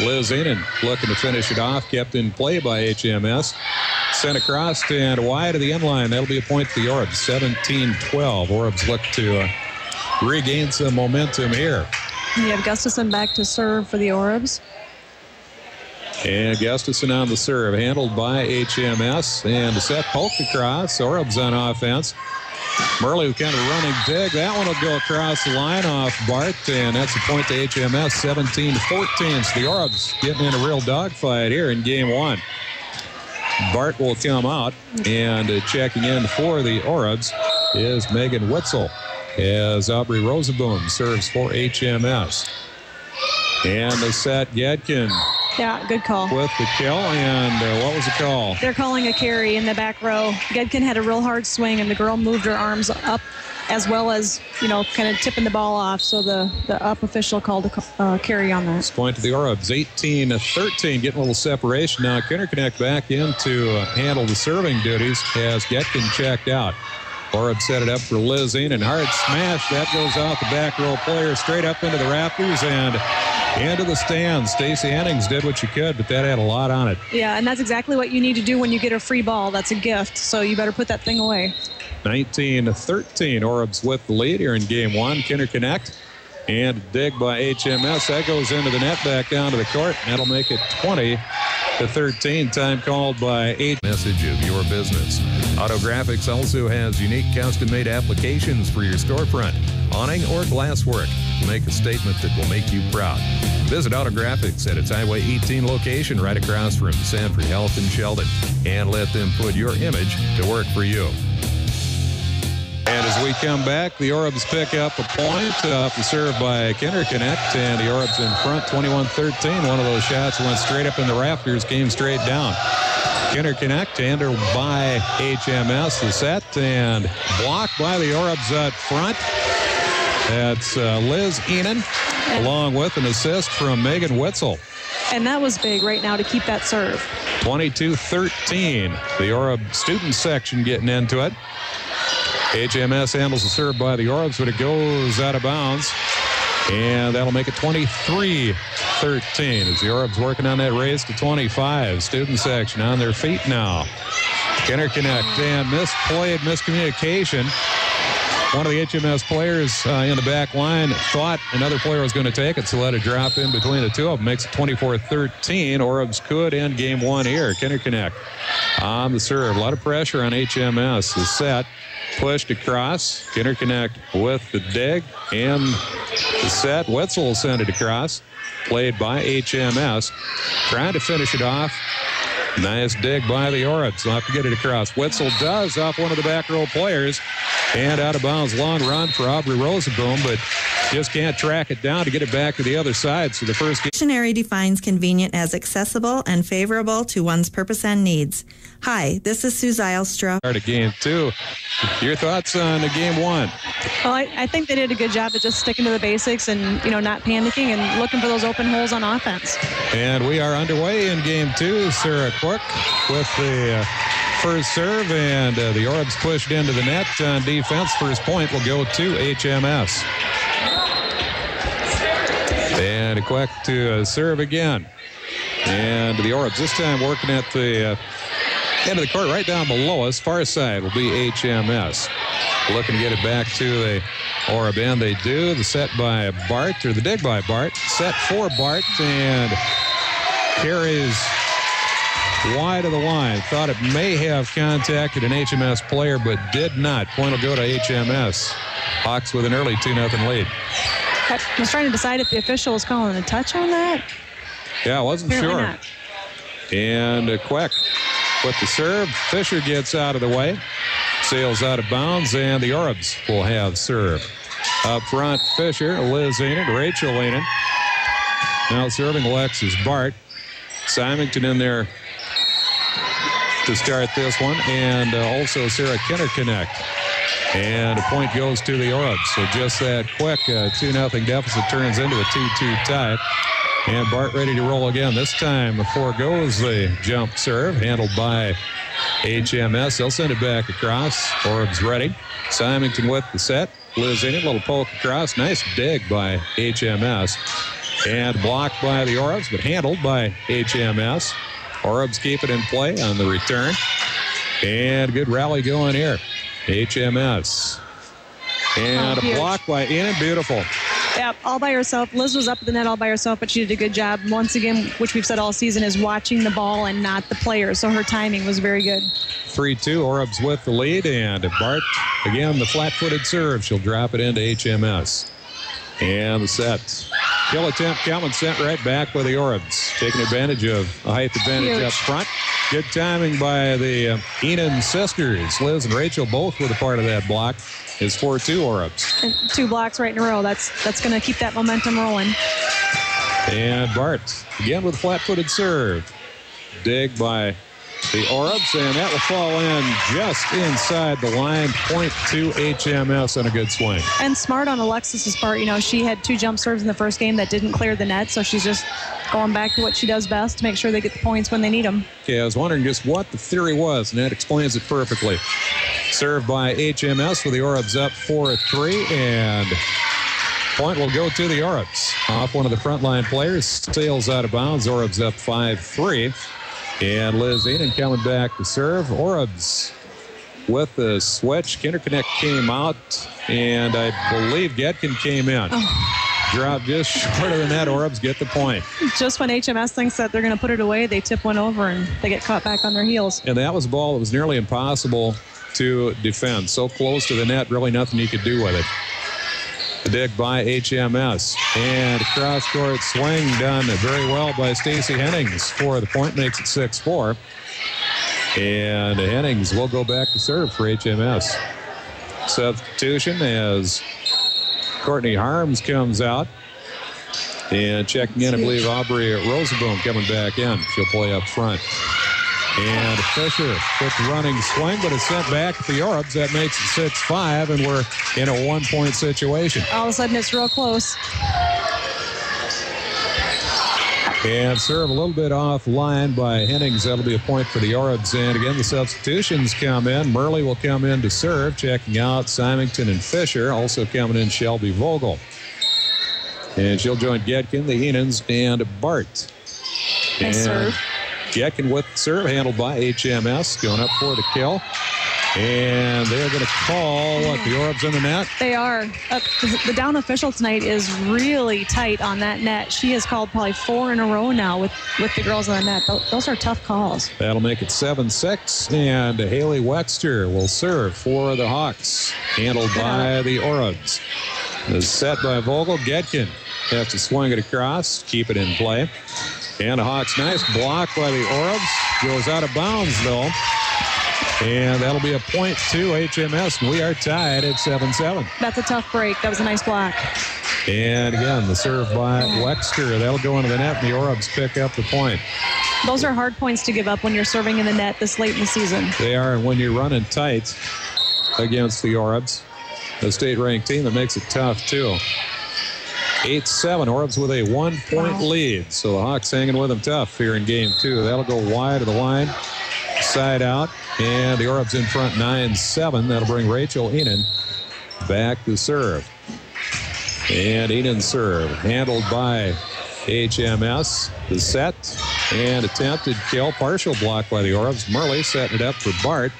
Liz Enan looking to finish it off. Kept in play by HMS. Sent across and wide of the end line. That'll be a point to the Orbs. 17-12. Orbs look to regain some momentum here. You have Gustafson back to serve for the Orbs. And Gustafson on the serve, handled by HMS. And the set poked across. Orbs on offense. Murley kind of running dig. That one will go across the line off Bart, and that's a point to HMS, 17-14. So the Orbs getting in a real dogfight here in game one. Bart will come out, and checking in for the Orbs is Megan Witzel as Aubrey Rosenboom serves for HMS. And the set, Gedkin. Yeah, good call. With the kill, and what was the call? They're calling a carry in the back row. Gedkin had a real hard swing, and the girl moved her arms up as well as, kind of tipping the ball off. So the up official called a carry on that. It's point to the Orbs, 18-13, getting a little separation. Now Kinderconnect back in to handle the serving duties as Gedkin checked out. Orbs set it up for Liz Enan. Hard smash. That goes off the back row player straight up into the rafters and into the stands. Stacey Hennings did what she could, but that had a lot on it. Yeah, and that's exactly what you need to do when you get a free ball. That's a gift, so you better put that thing away. 19-13. Orbs with the lead here in game one. Kinderconnect and dig by HMS. That goes into the net back down to the court. That'll make it 20-13. Time called by 8. Message of your business. Autographics also has unique custom-made applications for your storefront, awning, or glasswork to make a statement that will make you proud. Visit Autographics at its Highway 18 location right across from Sanford Health in Sheldon and let them put your image to work for you. And as we come back, the Orbs pick up a point off the serve by Kinderconnect, and the Orbs in front 21-13. One of those shots went straight up in the rafters, came straight down. Kinderconnect handled by HMS. The set and blocked by the Orbs up front. That's Liz Enan, along with an assist from Megan Witzel. And that was big right now to keep that serve. 22-13. The Orb student section getting into it. HMS handles the serve by the Orbs, but it goes out of bounds. And that'll make it 23-13 as the Orbs working on that race to 25. Student section on their feet now. Kinderconnect and miscommunication. One of the HMS players in the back line thought another player was going to take it, so let it drop in between the two of them. Makes it 24-13. Orbs could end game one here. Kinderconnect on the serve. A lot of pressure on HMS. The set pushed across. Kinderconnect with the dig and the set. Wetzel sent it across. Played by HMS. Trying to finish it off. Nice dig by the Orbs. They'll have to get it across. Wetzel does off one of the back row players. And out of bounds, long run for Aubrey Rosenboom, but just can't track it down to get it back to the other side. So the first Dictionary defines convenient as accessible and favorable to one's purpose and needs. Hi, this is Sue Zylstra. Start of game two. Your thoughts on game one? Well, I think they did a good job of just sticking to the basics and, not panicking and looking for those open holes on offense. And we are underway in game two. Sarah Cook with the first serve, and the Orbs pushed into the net on defense. First point will go to HMS. And a quick to serve again. And the Orbs this time working at the end of the court right down below us. Far side will be HMS. Looking to get it back to the Orb end. They do. The set by Bart, or the dig by Bart. Set for Bart, and carries wide of the line. Thought it may have contacted an HMS player, but did not. Point will go to HMS. Hawks with an early 2-0 lead. I was trying to decide if the official was calling a touch on that. Yeah, I wasn't Apparently sure. Not. And Queck with the serve. Fisher gets out of the way. Sails out of bounds, and the Orbs will have serve. Up front, Fisher, Liz Enan, Rachel Enan. Now serving Alexis Bart. Symington in there to start this one, and also Sarah Kinderconnect. And a point goes to the Orbs. So just that quick 2-0 deficit turns into a 2-2 tie. And Bart ready to roll again. This time foregoes the jump serve, handled by HMS. They'll send it back across. Orbs ready. Symington with the set. Liz in it, little poke across. Nice dig by HMS. And blocked by the Orbs, but handled by HMS. Orbs keep it in play on the return. And good rally going here. HMS. And a block by Enan. Beautiful. Yep, all by herself. Liz was up at the net all by herself, but she did a good job. Once again, which we've said all season, is watching the ball and not the players. So her timing was very good. 3-2. Orbs with the lead. And Bart, again, the flat-footed serve. She'll drop it into HMS. And the set. Kill attempt coming, sent right back by the Orbs. Taking advantage of a height advantage up front. Good timing by the Enan sisters. Liz and Rachel both were a part of that block. Is 4-2 Orbs. And 2 blocks right in a row. That's going to keep that momentum rolling. And Bart, again with a flat-footed serve. Dig by the Orbs, and that will fall in just inside the line. Point to HMS on a good swing. And smart on Alexis's part. You know, she had 2 jump serves in the first game that didn't clear the net, so she's just going back to what she does best to make sure they get the points when they need them. Okay, I was wondering just what the theory was, and that explains it perfectly. Served by HMS with the Orbs up 4-3, and point will go to the Orbs. Off one of the frontline players, sails out of bounds. Orbs up 5-3. And Liz Enan coming back to serve. Orbs with the switch. Kinderknecht came out, and I believe Getkin came in. Dropped just short of the net. Orbs get the point. Just when HMS thinks that they're going to put it away, they tip one over, and they get caught back on their heels. And that was a ball that was nearly impossible to defend. So close to the net, really nothing you could do with it. The dig by HMS. And a cross-court swing done very well by Stacy Hennings for the point. Makes it 6-4. And Hennings will go back to serve for HMS. Substitution as Courtney Harms comes out. And checking in, I believe, Aubrey Rosenboom coming back in. She'll play up front. And Fisher with the running swing, but it's sent back at the Orbs. That makes it 6-5, and we're in a one-point situation. All of a sudden, it's real close. And serve a little bit offline by Hennings. That'll be a point for the Orbs. And again, the substitutions come in. Murley will come in to serve. Checking out Symington and Fisher. Also coming in Shelby Vogel. And she'll join Getkin, the Enans, and Bart. Nice serve. Getkin with the serve, handled by HMS, going up for the kill. And they're going to call the Orbs in the net. They are. The down official tonight is really tight on that net. She has called probably 4 in a row now with the girls on the net. Those are tough calls. That'll make it 7-6. And Haley Wexter will serve for the Hawks, handled by the Orbs. The set by Vogel. Getkin has to swing it across, keep it in play. And a Hawks nice block by the Orbs. Goes out of bounds, though. And that'll be a point to HMS. We are tied at 7-7. That's a tough break. That was a nice block. And again, the serve by Wexter. That'll go into the net, and the Orbs pick up the point. Those are hard points to give up when you're serving in the net this late in the season. They are, and when you're running tight against the Orbs, the state-ranked team, that makes it tough, too. 8-7, Orbs with a 1-point lead. So the Hawks hanging with them tough here in game 2. That'll go wide of the line, side out, and the Orbs in front 9-7. That'll bring Rachel Enan back to serve. And Enan serve, handled by HMS. The set and attempted kill, partial block by the Orbs. Murley setting it up for Bart.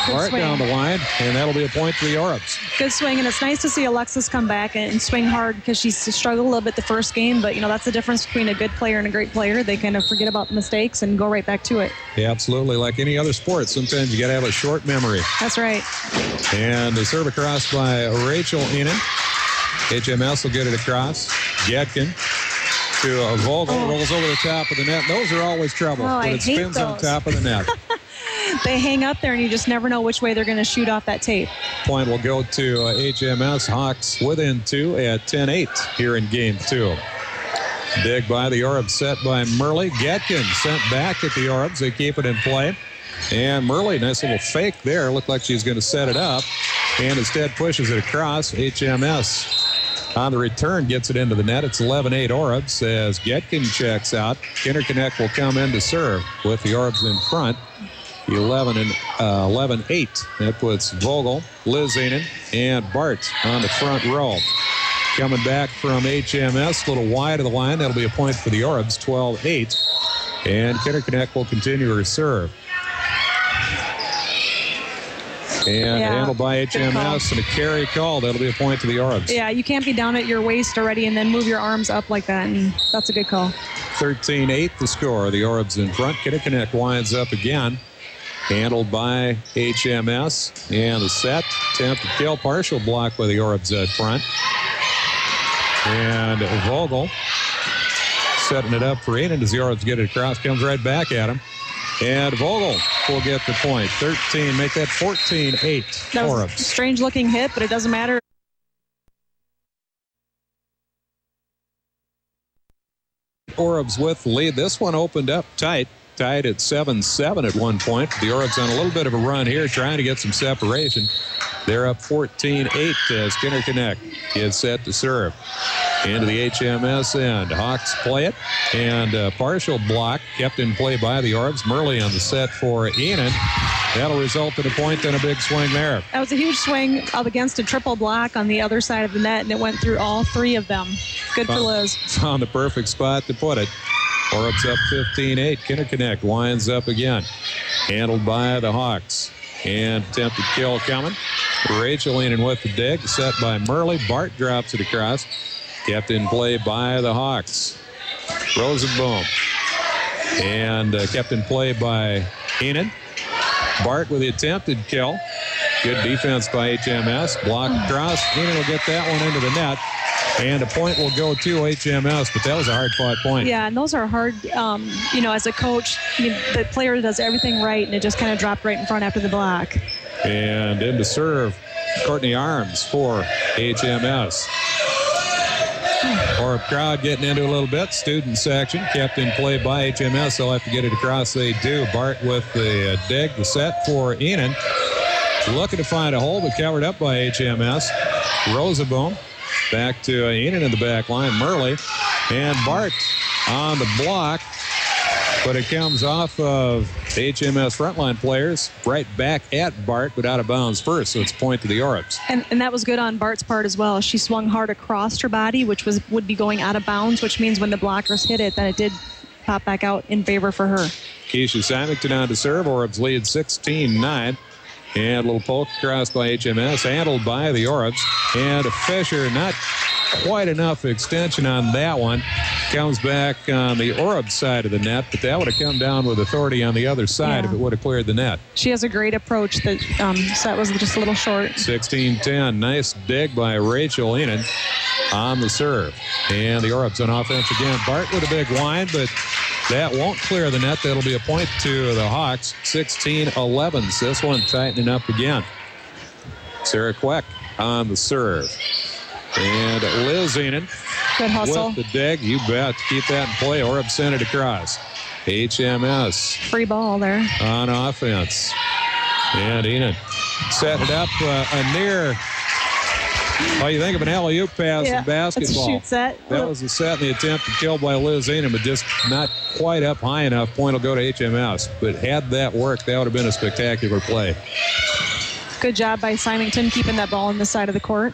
Bart down the line, and that'll be a point for the Orbs. Good swing, and it's nice to see Alexis come back and swing hard because she struggled a little bit the first game, but, you know, that's the difference between a good player and a great player. They kind of forget about the mistakes and go right back to it. Yeah, absolutely. Like any other sport, sometimes you got to have a short memory. That's right. And the serve across by Rachel Enan. HMS will get it across. Getkin to Vogel, rolls over the top of the net. Those are always trouble when it spins on top of the net. They hang up there, and you just never know which way they're going to shoot off that tape. Point will go to HMS. Hawks within 2 at 10-8 here in game 2. Dig by the Orbs, set by Murley. Getkin sent back at the Orbs. They keep it in play. And Murley, nice little fake there. Looked like she's going to set it up. And instead pushes it across. HMS on the return gets it into the net. It's 11-8 Orbs as Getkin checks out. Kinderknecht will come in to serve with the Orbs in front. 11-8. That puts Vogel, Liz Enan, and Bart on the front row. Coming back from HMS, a little wide of the line. That'll be a point for the Orbs, 12-8. And Kinderknecht will continue her serve. And handled by HMS and a carry call. That'll be a point to the Orbs. Yeah, you can't be down at your waist already and then move your arms up like that, and that's a good call. 13-8 the score. The Orbs in front. Kinnickinnick winds up again. Handled by HMS. And the set. Attempt to kill. Partial block by the Orbs at front. And Vogel setting it up for Enan as the Orbs get it across. Comes right back at him. And Vogel will get the point. 13. Make that 14-8. That was Orbs. a strange-looking hit, but it doesn't matter. Orbs with the lead. This one opened up tight at 7-7 at one point. The Orbs on a little bit of a run here, trying to get some separation. They're up 14-8 as Kinnickinnick gets set to serve. Into the HMS end. Hawks play it, and partial block kept in play by the Orbs. Murley on the set for Enan. That'll result in a point and a big swing there. That was a huge swing up against a triple block on the other side of the net, and it went through all three of them. Good for Liz. Found the perfect spot to put it. Orbs up 15-8. Kinnickinnick winds up again. Handled by the Hawks. And attempted kill coming. Rachel Enan with the dig. Set by Murley. Bart drops it across. Kept in play by the Hawks. Rosenboom. And kept in play by Enan. Bart with the attempted kill. Good defense by HMS. Block across. Enan will get that one into the net. And a point will go to HMS, but that was a hard-fought point. Yeah, and those are hard. As a coach, the player does everything right, and it just kind of dropped right in front after the block. And in to serve, Courtney Harms for HMS. Or a crowd getting into a little bit. Student section kept in play by HMS. They'll have to get it across. They do. Bart with the dig, the set for Enan. Looking to find a hole, but covered up by HMS. Rosenboom. Back to Enan in the back line. Murley and Bart on the block. But it comes off of HMS frontline players right back at Bart, but out of bounds first. So it's a point to the Orbs. And that was good on Bart's part as well. She swung hard across her body, which would be going out of bounds, which means when the blockers hit it, then it did pop back out in favor for her. Keisha Symington on to serve. Orbs lead 16-9. And a little poke across by HMS, handled by the Orbs. And Fisher, not quite enough extension on that one. Comes back on the Orbs side of the net, but that would have come down with authority on the other side if it would have cleared the net. She has a great approach. That set was just a little short. 16-10. Nice dig by Rachel Enan on the serve. And the Orbs on offense again. Bart with a big wind, but that won't clear the net. That'll be a point to the Hawks. 16-11. This one tightening up again. Sarah Queck on the serve. And Liz Enan. Good hustle. With the dig. You bet. Keep that in play. Orbs sent it across. HMS. Free ball there. On offense. And Enan setting it up a near... Well, you think of an alley-oop pass in basketball. It's a shoot set. That was the set and the attempt to kill by Liz Enan, but just not quite up high enough. Point will go to HMS. But had that worked, that would have been a spectacular play. Good job by Symington keeping that ball on the side of the court.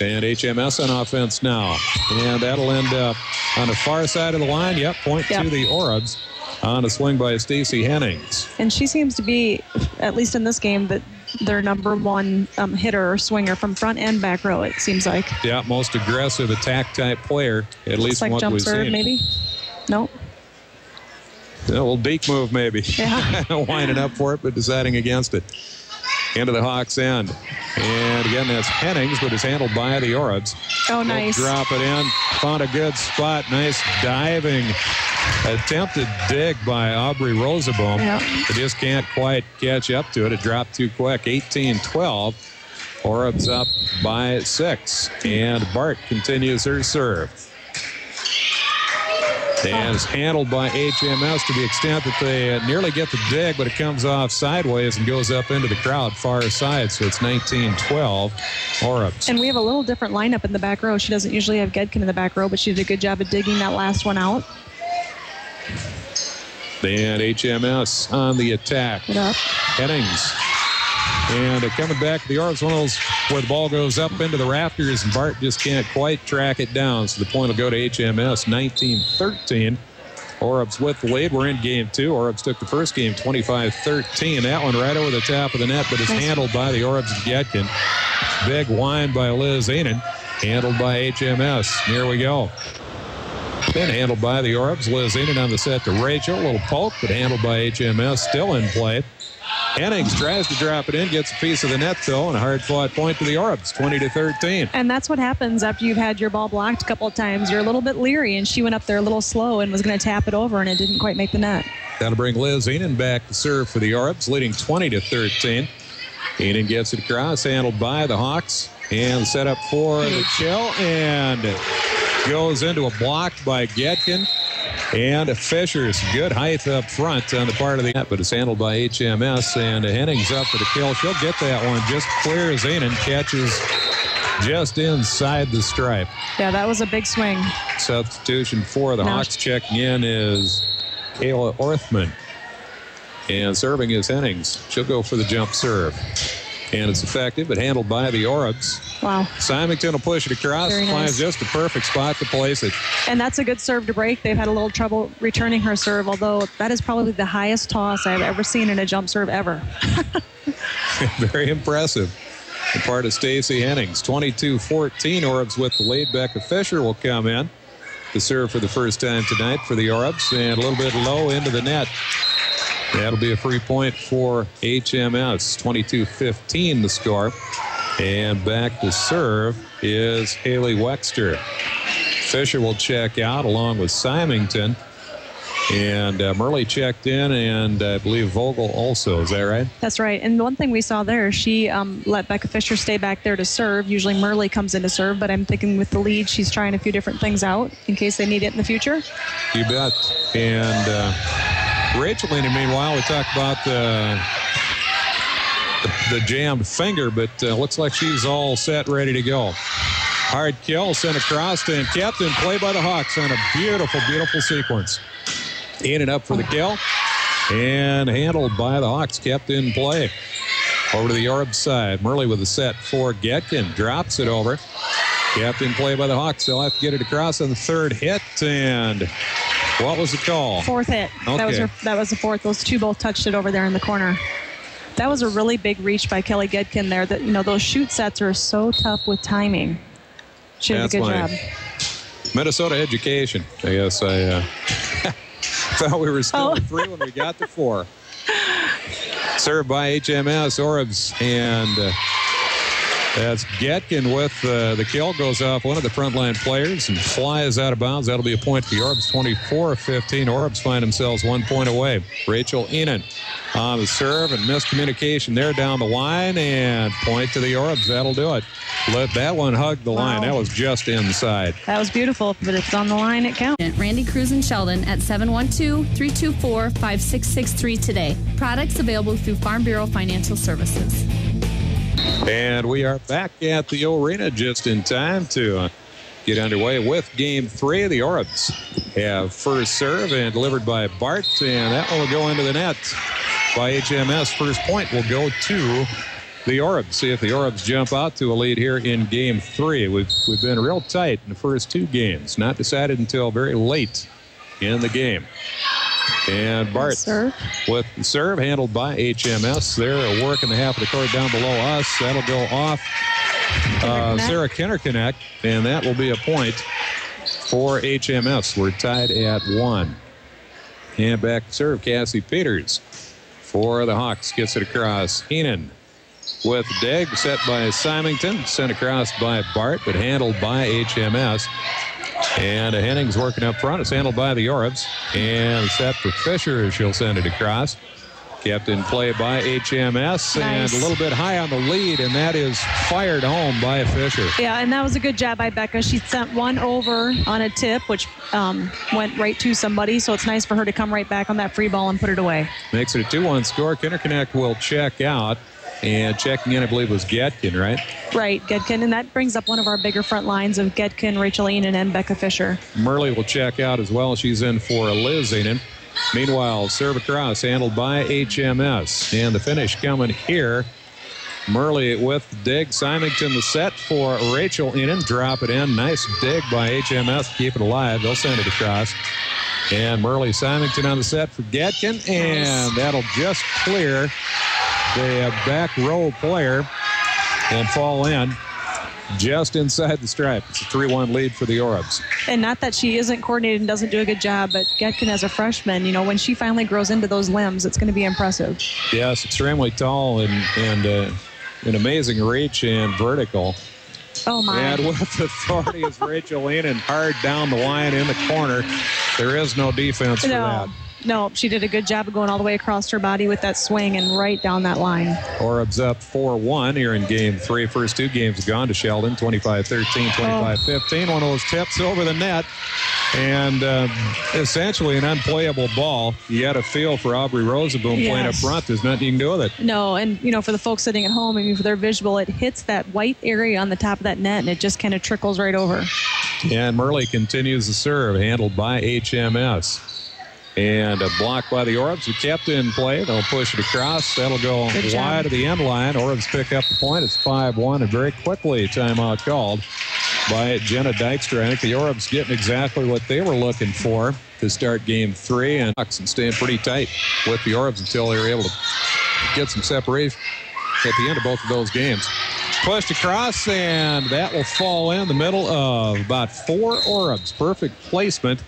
And HMS on offense now. And that'll end up on the far side of the line. Point to the Orbs on a swing by Stacey Hennings. And she seems to be, at least in this game, that their number one hitter or swinger from front and back row, it seems like. Yeah, most aggressive attack-type player, at least like what jump we've serve, seen. maybe? Nope. A little deke move, maybe. Yeah. Winding up for it, but deciding against it. Into the Hawks' end. And again, that's Hennings, but it's handled by the Orbs. Oh, nice. They'll drop it in. Found a good spot. Nice diving attempted dig by Aubrey Rosenbaum. They just can't quite catch up to it. It dropped too quick. 18-12. Orbs up by 6. And Bart continues her serve. And it's handled by HMS to the extent that they nearly get the dig, but it comes off sideways and goes up into the crowd far side. So it's 19-12 Orbs. And we have a little different lineup in the back row. She doesn't usually have Gedkin in the back row, but she did a good job of digging that last one out. And HMS on the attack. Hennings. And coming back to the Orbs, one of those where the ball goes up into the rafters, and Bart just can't quite track it down. So the point will go to HMS, 19-13. Orbs with the lead. We're in game 2. Orbs took the first game 25-13. That one right over the top of the net, but it's handled by the Orbs of Getkin. Big wine by Liz Enan. Handled by HMS. Here we go. Then handled by the Orbs. Liz Enan on the set to Rachel. A little poke, but handled by HMS. Still in play. Hennings tries to drop it in, gets a piece of the net, though, and a hard-fought point to the Orbs, 20-13. And that's what happens after you've had your ball blocked a couple of times. You're a little bit leery, and she went up there a little slow and was going to tap it over, and it didn't quite make the net. That'll bring Liz Enan back to serve for the Orbs, leading 20-13. Enan gets it across, handled by the Hawks, and set up for the kill, and goes into a block by Getkin. And Fisher's good height up front on the part of the net, but it's handled by HMS, and Hennings up for the kill. She'll get that one. Just clears Enan, catches just inside the stripe. Yeah, that was a big swing. Substitution for the Hawks checking in is Kayla Orthman. And serving is Hennings. She'll go for the jump serve. And it's effective, but handled by the Orbs. Wow. Symington will push it across. Very nice. Finds just a perfect spot to place it. And that's a good serve to break. They've had a little trouble returning her serve, although that is probably the highest toss I've ever seen in a jump serve ever. Very impressive. The part of Stacy Hennings. 22-14, Orbs with the lead. Becca Fisher will come in to serve for the first time tonight for the Orbs, and a little bit low into the net. That'll be a free point for HMS. 22-15 the score. And back to serve is Haley Wexter. Fisher will check out along with Symington. And Murley checked in, and I believe Vogel also. Is that right? That's right. And one thing we saw there, she let Becca Fisher stay back there to serve. Usually Murley comes in to serve, but I'm thinking with the lead, she's trying a few different things out in case they need it in the future. You bet. And Rachel Enan, meanwhile, we talked about the jammed finger, but looks like she's all set, ready to go. Hard kill, sent across, and kept in play by the Hawks on a beautiful, beautiful sequence. Enan up for the kill, and handled by the Hawks, kept in play. Over to the Orbs side. Murley with a set for Getkin. Drops it over. Kept in play by the Hawks. They'll have to get it across on the third hit, and what was the call? Fourth hit. Okay. That was the fourth. Those two both touched it over there in the corner. That was a really big reach by Kelly Getkin there. That, you know, those shoot sets are so tough with timing. She did a good job. Minnesota education. I guess I thought we were still at 3 when we got to 4. Served by HMS Orbs, and that's Getkin with the kill. Goes off one of the frontline players and flies out of bounds. That'll be a point for the Orbs. 24-15. Orbs find themselves 1 point away. Rachel Enan on the serve, and miscommunication there down the line, and point to the Orbs. That'll do it. Let that one hug the line. That was just inside. That was beautiful, but if it's on the line, it counts. Randy Cruz and Sheldon at 712-324-5663 today. Products available through Farm Bureau Financial Services. And we are back at the arena just in time to get underway with Game 3. The Orbs have first serve and delivered by Bart, and that one will go into the net by HMS. First point will go to the Orbs. See if the Orbs jump out to a lead here in Game 3. We've been real tight in the first 2 games. Not decided until very late in the game. And Bart with the serve, handled by HMS. They're working the half of the court down below us. That'll go off Sarah Kinnerconnect, and that will be a point for HMS. We're tied at 1. And back to serve, Cassie Peters for the Hawks. Gets it across. Enan with Degg, set by Symington. Sent across by Bart, but handled by HMS. And Hennings working up front. It's handled by the Orbs. And set for Fisher. She'll send it across. Kept in play by HMS. Nice. And a little bit high on the lead, and that is fired home by Fisher. Yeah, and that was a good job by Becca. She sent one over on a tip, which went right to somebody, so it's nice for her to come right back on that free ball and put it away. Makes it a 2-1 score. Kinnerconnect will check out. And checking in, I believe, was Getkin, right? Right, Getkin. And that brings up one of our bigger front lines of Getkin, Rachel Enan, and Becca Fisher. Murley will check out as well. She's in for Liz Enan. Meanwhile, serve across, handled by HMS. And the finish coming here. Murley with dig. Symington the set for Rachel Enan. Drop it in. Nice dig by HMS to keep it alive. They'll send it across. And Merle Symington on the set for Gatkin, and that'll just clear the back row player and fall in just inside the stripe. It's a 3-1 lead for the Orbs. And not that she isn't coordinated and doesn't do a good job, but Gatkin as a freshman, when she finally grows into those limbs, it's going to be impressive. Yes, extremely tall and an amazing reach and vertical. Oh, my. And with authority is Rachel Enan hard down the line in the corner. There is no defense for that. No, she did a good job of going all the way across her body with that swing and right down that line. Orbs up 4-1 here in Game 3. First two games have gone to Sheldon, 25-13, 25-15. One of those tips over the net. And essentially an unplayable ball. You got a feel for Aubrey Rosenboom playing up front. There's nothing you can do with it. No, and, for the folks sitting at home, for their visual, it hits that white area on the top of that net, and it just kind of trickles right over. And Merle continues the serve, handled by HMS. And a block by the Orbs. We kept in play. They'll push it across. That'll go wide of the end line. Orbs pick up the point. It's 5-1, and very quickly timeout called by Jenna Dykstra. I think the Orbs getting exactly what they were looking for to start Game 3, and staying pretty tight with the Orbs until they were able to get some separation at the end of both of those games. Pushed across, and that will fall in the middle of about 4 Orbs. Perfect placement,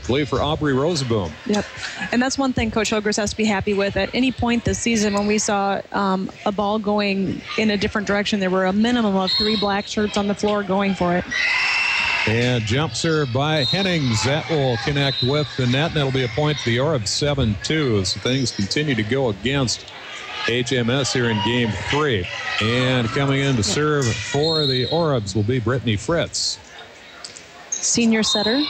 I believe, for Aubrey Rosenboom. Yep. And that's one thing Coach Hogers has to be happy with. At any point this season when we saw a ball going in a different direction, there were a minimum of 3 black shirts on the floor going for it. And jump serve by Hennings. That will connect with the net, and that'll be a point to the Orbs, 7-2. So things continue to go against HMS here in Game 3. And coming in to serve for the Orbs will be Brittany Fritz. Senior setter.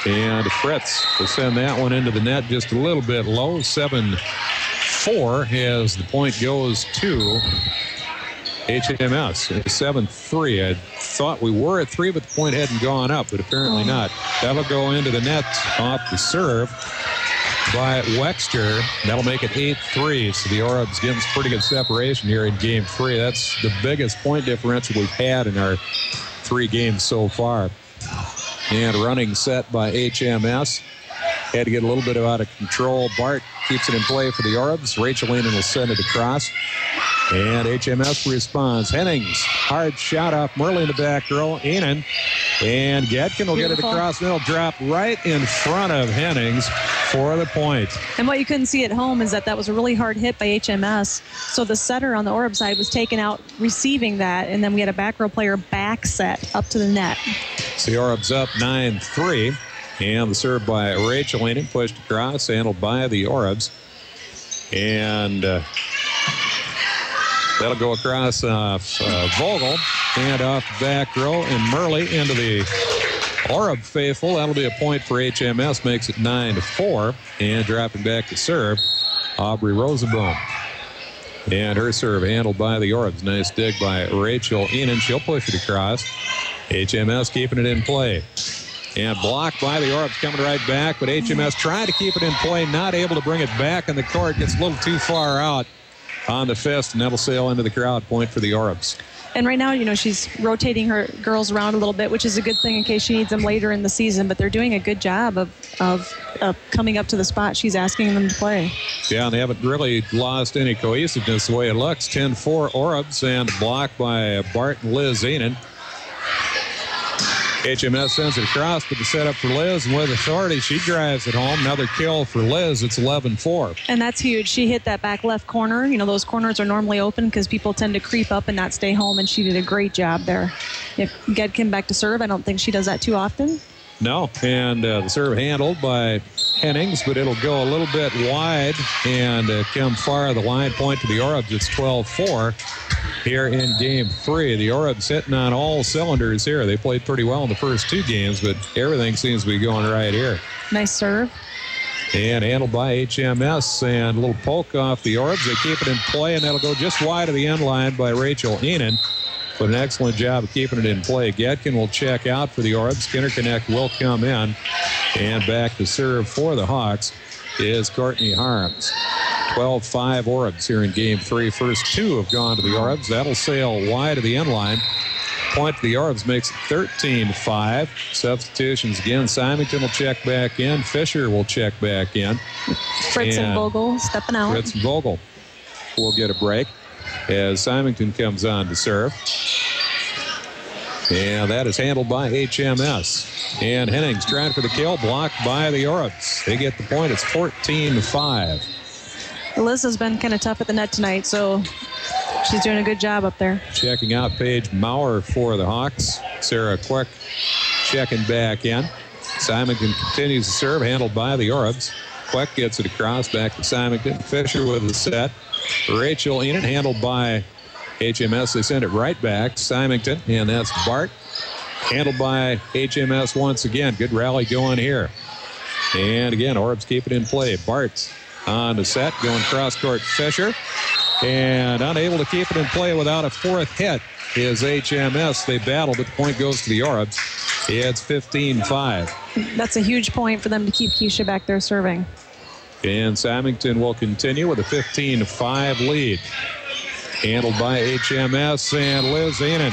And Fritz will send that one into the net just a little bit low, 7-4, as the point goes to HMS. 7-3. I thought we were at 3, but the point hadn't gone up, but apparently not. That'll go into the net off the serve by Wexter. That'll make it 8-3. So the Orbs getting some pretty good separation here in Game 3. That's the biggest point differential we've had in our 3 games so far. And running set by HMS. Had to get a little bit out of control. Bart keeps it in play for the Orbs. Rachel Enan will send it across. And HMS responds. Hennings, hard shot off Merle in the back row. Enan. And Gatkin will get it across. Then it'll drop right in front of Hennings for the point. And what you couldn't see at home is that was a really hard hit by HMS. So the setter on the Orb side was taken out receiving that, and then we had a back row player back set up to the net. So the Orbs up 9-3. And the serve by Rachel Enan, pushed across, handled by the Orbs. And that'll go across Vogel and off the back row, and Merle into the Orb faithful. That'll be a point for HMS, makes it 9-4. And dropping back to serve, Aubrey Rosenboom. And her serve handled by the Orbs. Nice dig by Rachel Enan. She'll push it across. HMS keeping it in play. And blocked by the Orbs, coming right back, but HMS trying to keep it in play, not able to bring it back in the court. Gets a little too far out on the fist, and that'll sail into the crowd. Point for the Orbs. And right now, she's rotating her girls around a little bit, which is a good thing in case she needs them later in the season. But they're doing a good job of coming up to the spot she's asking them to play. Yeah, and they haven't really lost any cohesiveness the way it looks. 10-4 Orbs, and blocked by Bart and Liz Enan. HMS sends it across, but the setup for Liz, and with authority, she drives it home. Another kill for Liz. It's 11-4. And that's huge. She hit that back left corner. Those corners are normally open because people tend to creep up and not stay home, and she did a great job there. If Gedkin back to serve, I don't think she does that too often. No, and the serve handled by Hennings, but it'll go a little bit wide and come far of the line. Point to the Orbs. It's 12-4 here in Game 3. The Orbs hitting on all cylinders here. They played pretty well in the first 2 games, but everything seems to be going right here. Nice serve. And handled by HMS, and a little poke off the Orbs. They keep it in play, and that'll go just wide of the end line by Rachel Enan. But an excellent job of keeping it in play. Gatkin will check out for the Orbs. Interconnect will come in. And back to serve for the Hawks is Courtney Harms. 12-5 Orbs here in Game 3. First 2 have gone to the Orbs. That'll sail wide of the end line. Point to the Orbs makes it 13-5. Substitutions again. Symington will check back in. Fisher will check back in. Fritz and Vogel stepping out. Fritz and Vogel will get a break as Symington comes on to serve. And that is handled by HMS. And Hennings trying for the kill, blocked by the Orbs. They get the point. It's 14-5. Liz has been kind of tough at the net tonight, so she's doing a good job up there. Checking out Paige Maurer for the Hawks. Sarah Quick checking back in. Symington continues to serve, handled by the Orbs. Quick gets it across, back to Symington. Fisher with the set. Rachel Enan, handled by HMS. They send it right back to Symington, and that's Bart. Handled by HMS once again. Good rally going here. And again, Orbs keep it in play. Bart on the set, going cross-court Fisher. And unable to keep it in play without a fourth hit is HMS. They battle, but the point goes to the Orbs. It's 15-5. That's a huge point for them to keep Keisha back there serving. And Symington will continue with a 15-5 lead. Handled by HMS, and Liz Enan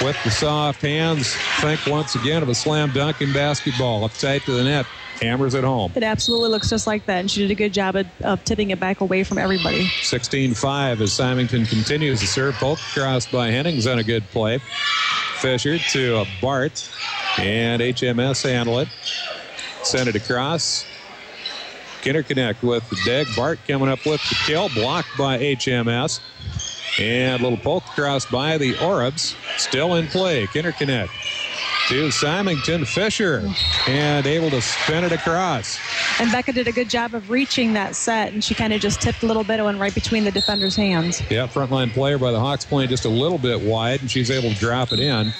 with the soft hands. Think once again of a slam dunk in basketball. Up tight to the net. Hammers it home. It absolutely looks just like that, and she did a good job of tipping it back away from everybody. 16-5 as Symington continues to serve. Poke crossed by Hennings on a good play. Fisher to Bart, and HMS handle it. Send it across. Interconnect with the dig. Bart coming up with the kill, blocked by HMS. And a little poke cross by the Orbs. Still in play. Interconnect to Symington. Fisher, and able to spin it across. And Becca did a good job of reaching that set, and she kind of just tipped a little bit and went right between the defender's hands. Yeah, frontline player by the Hawks playing just a little bit wide, and she's able to drop it in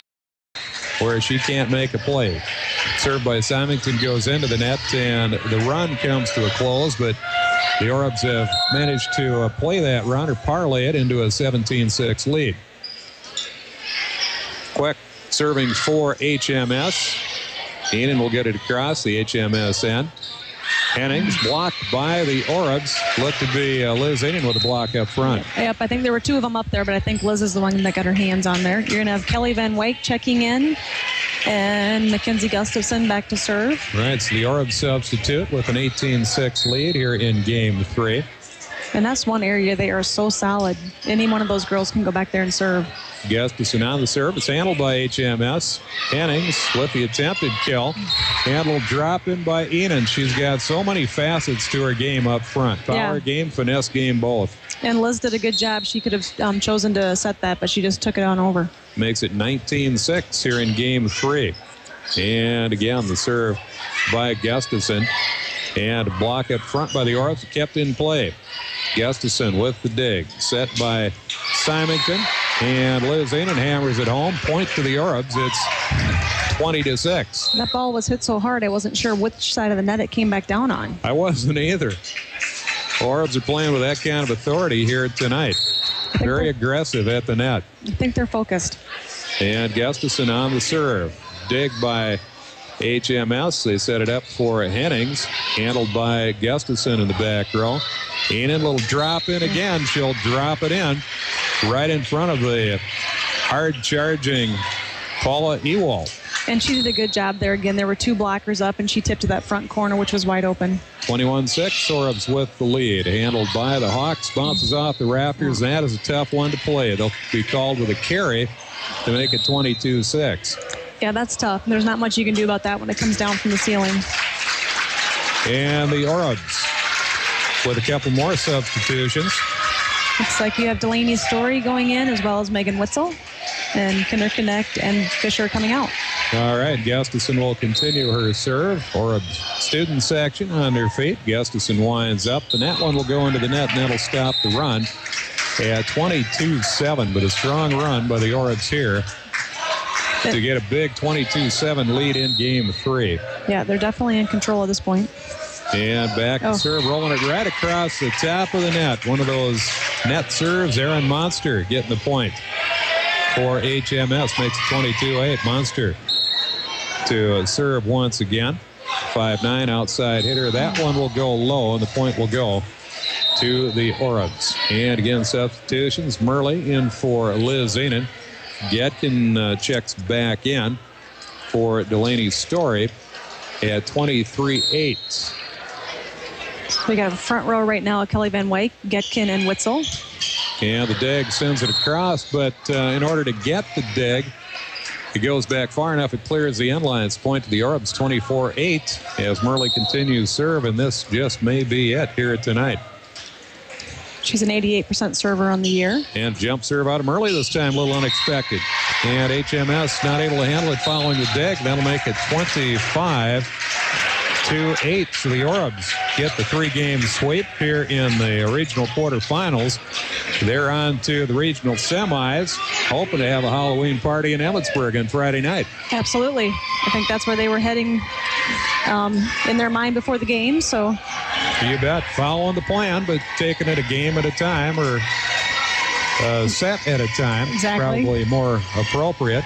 where she can't make a play. Served by Symington goes into the net, and the run comes to a close, but the Orbs have managed to play that run or parlay it into a 17-6 lead. Quick serving for HMS. Enan will get it across the HMS end. Hennings blocked by the Orbs. Looked to be Liz Enan with a block up front. Yep, I think there were two of them up there, but I think Liz is the one that got her hands on there. You're going to have Kelly Van Wyk checking in, and Mackenzie Gustafson back to serve. Right, so the Orbs substitute with an 18-6 lead here in Game 3. And that's one area they are so solid. Any one of those girls can go back there and serve. Gustafson on the serve. It's handled by HMS. Hennings with the attempted kill. Handle drop in by Enan. She's got so many facets to her game up front. Power game, finesse game, both. And Liz did a good job. She could have chosen to set that, but she just took it on over. Makes it 19-6 here in Game 3. And again, the serve by Gustafson. And a block up front by the Orbs, kept in play. Gustafson with the dig. Set by Symington. And Liz Enan hammers it home. Point to the Orbs. It's 20-6. That ball was hit so hard, I wasn't sure which side of the net it came back down on. I wasn't either. Orbs are playing with that kind of authority here tonight. Very aggressive at the net. I think they're focused. And Gustafson on the serve. Dig by HMS. They set it up for Hennings. Handled by Gustafson in the back row. Enan, little drop in again. She'll drop it in right in front of the hard-charging Paula Ewald. And she did a good job there again. There were two blockers up, and she tipped to that front corner, which was wide open. 21-6, Orbs with the lead. Handled by the Hawks. Bounces off the rafters. That is a tough one to play. They'll be called with a carry to make it 22-6. Yeah, that's tough. There's not much you can do about that when it comes down from the ceiling. And the Orbs with a couple more substitutions. Looks like you have Delaney Story going in, as well as Megan Witzel. And Kinner-Connect and Fisher coming out. All right, Gustafson will continue her serve. Orbs student section on their feet. Gustafson winds up, and that one will go into the net, and that'll stop the run at 22-7, but a strong run by the Orbs here to get a big 22-7 lead in Game 3. Yeah, they're definitely in control at this point. And back to serve, rolling it right across the top of the net. One of those net serves, Aaron Monster getting the point for HMS. Makes it 22-8. Monster to serve once again. 5'9" outside hitter. That one will go low, and the point will go to the Orbs. And again, substitutions. Murley in for Liz Enan. Getkin checks back in for Delaney Story at 23-8. We got a front row right now, Kelly Van Wyk, Getkin, and Witzel. And the dig sends it across, but in order to get the dig, it goes back far enough, it clears the end line. It's point to the Orbs, 24-8, as Murley continues serve, and this just may be it here tonight. She's an 88% server on the year. And jump serve out of Murley this time, a little unexpected. And HMS not able to handle it following the dig. That'll make it 25-8. So the Orbs get the 3-game sweep here in the regional quarterfinals. They're on to the regional semis, hoping to have a Halloween party in Emmetsburg on Friday night. Absolutely. I think that's where they were heading in their mind before the game. So you bet. Following the plan, but taking it a game at a time or a set at a time. Exactly. Probably more appropriate.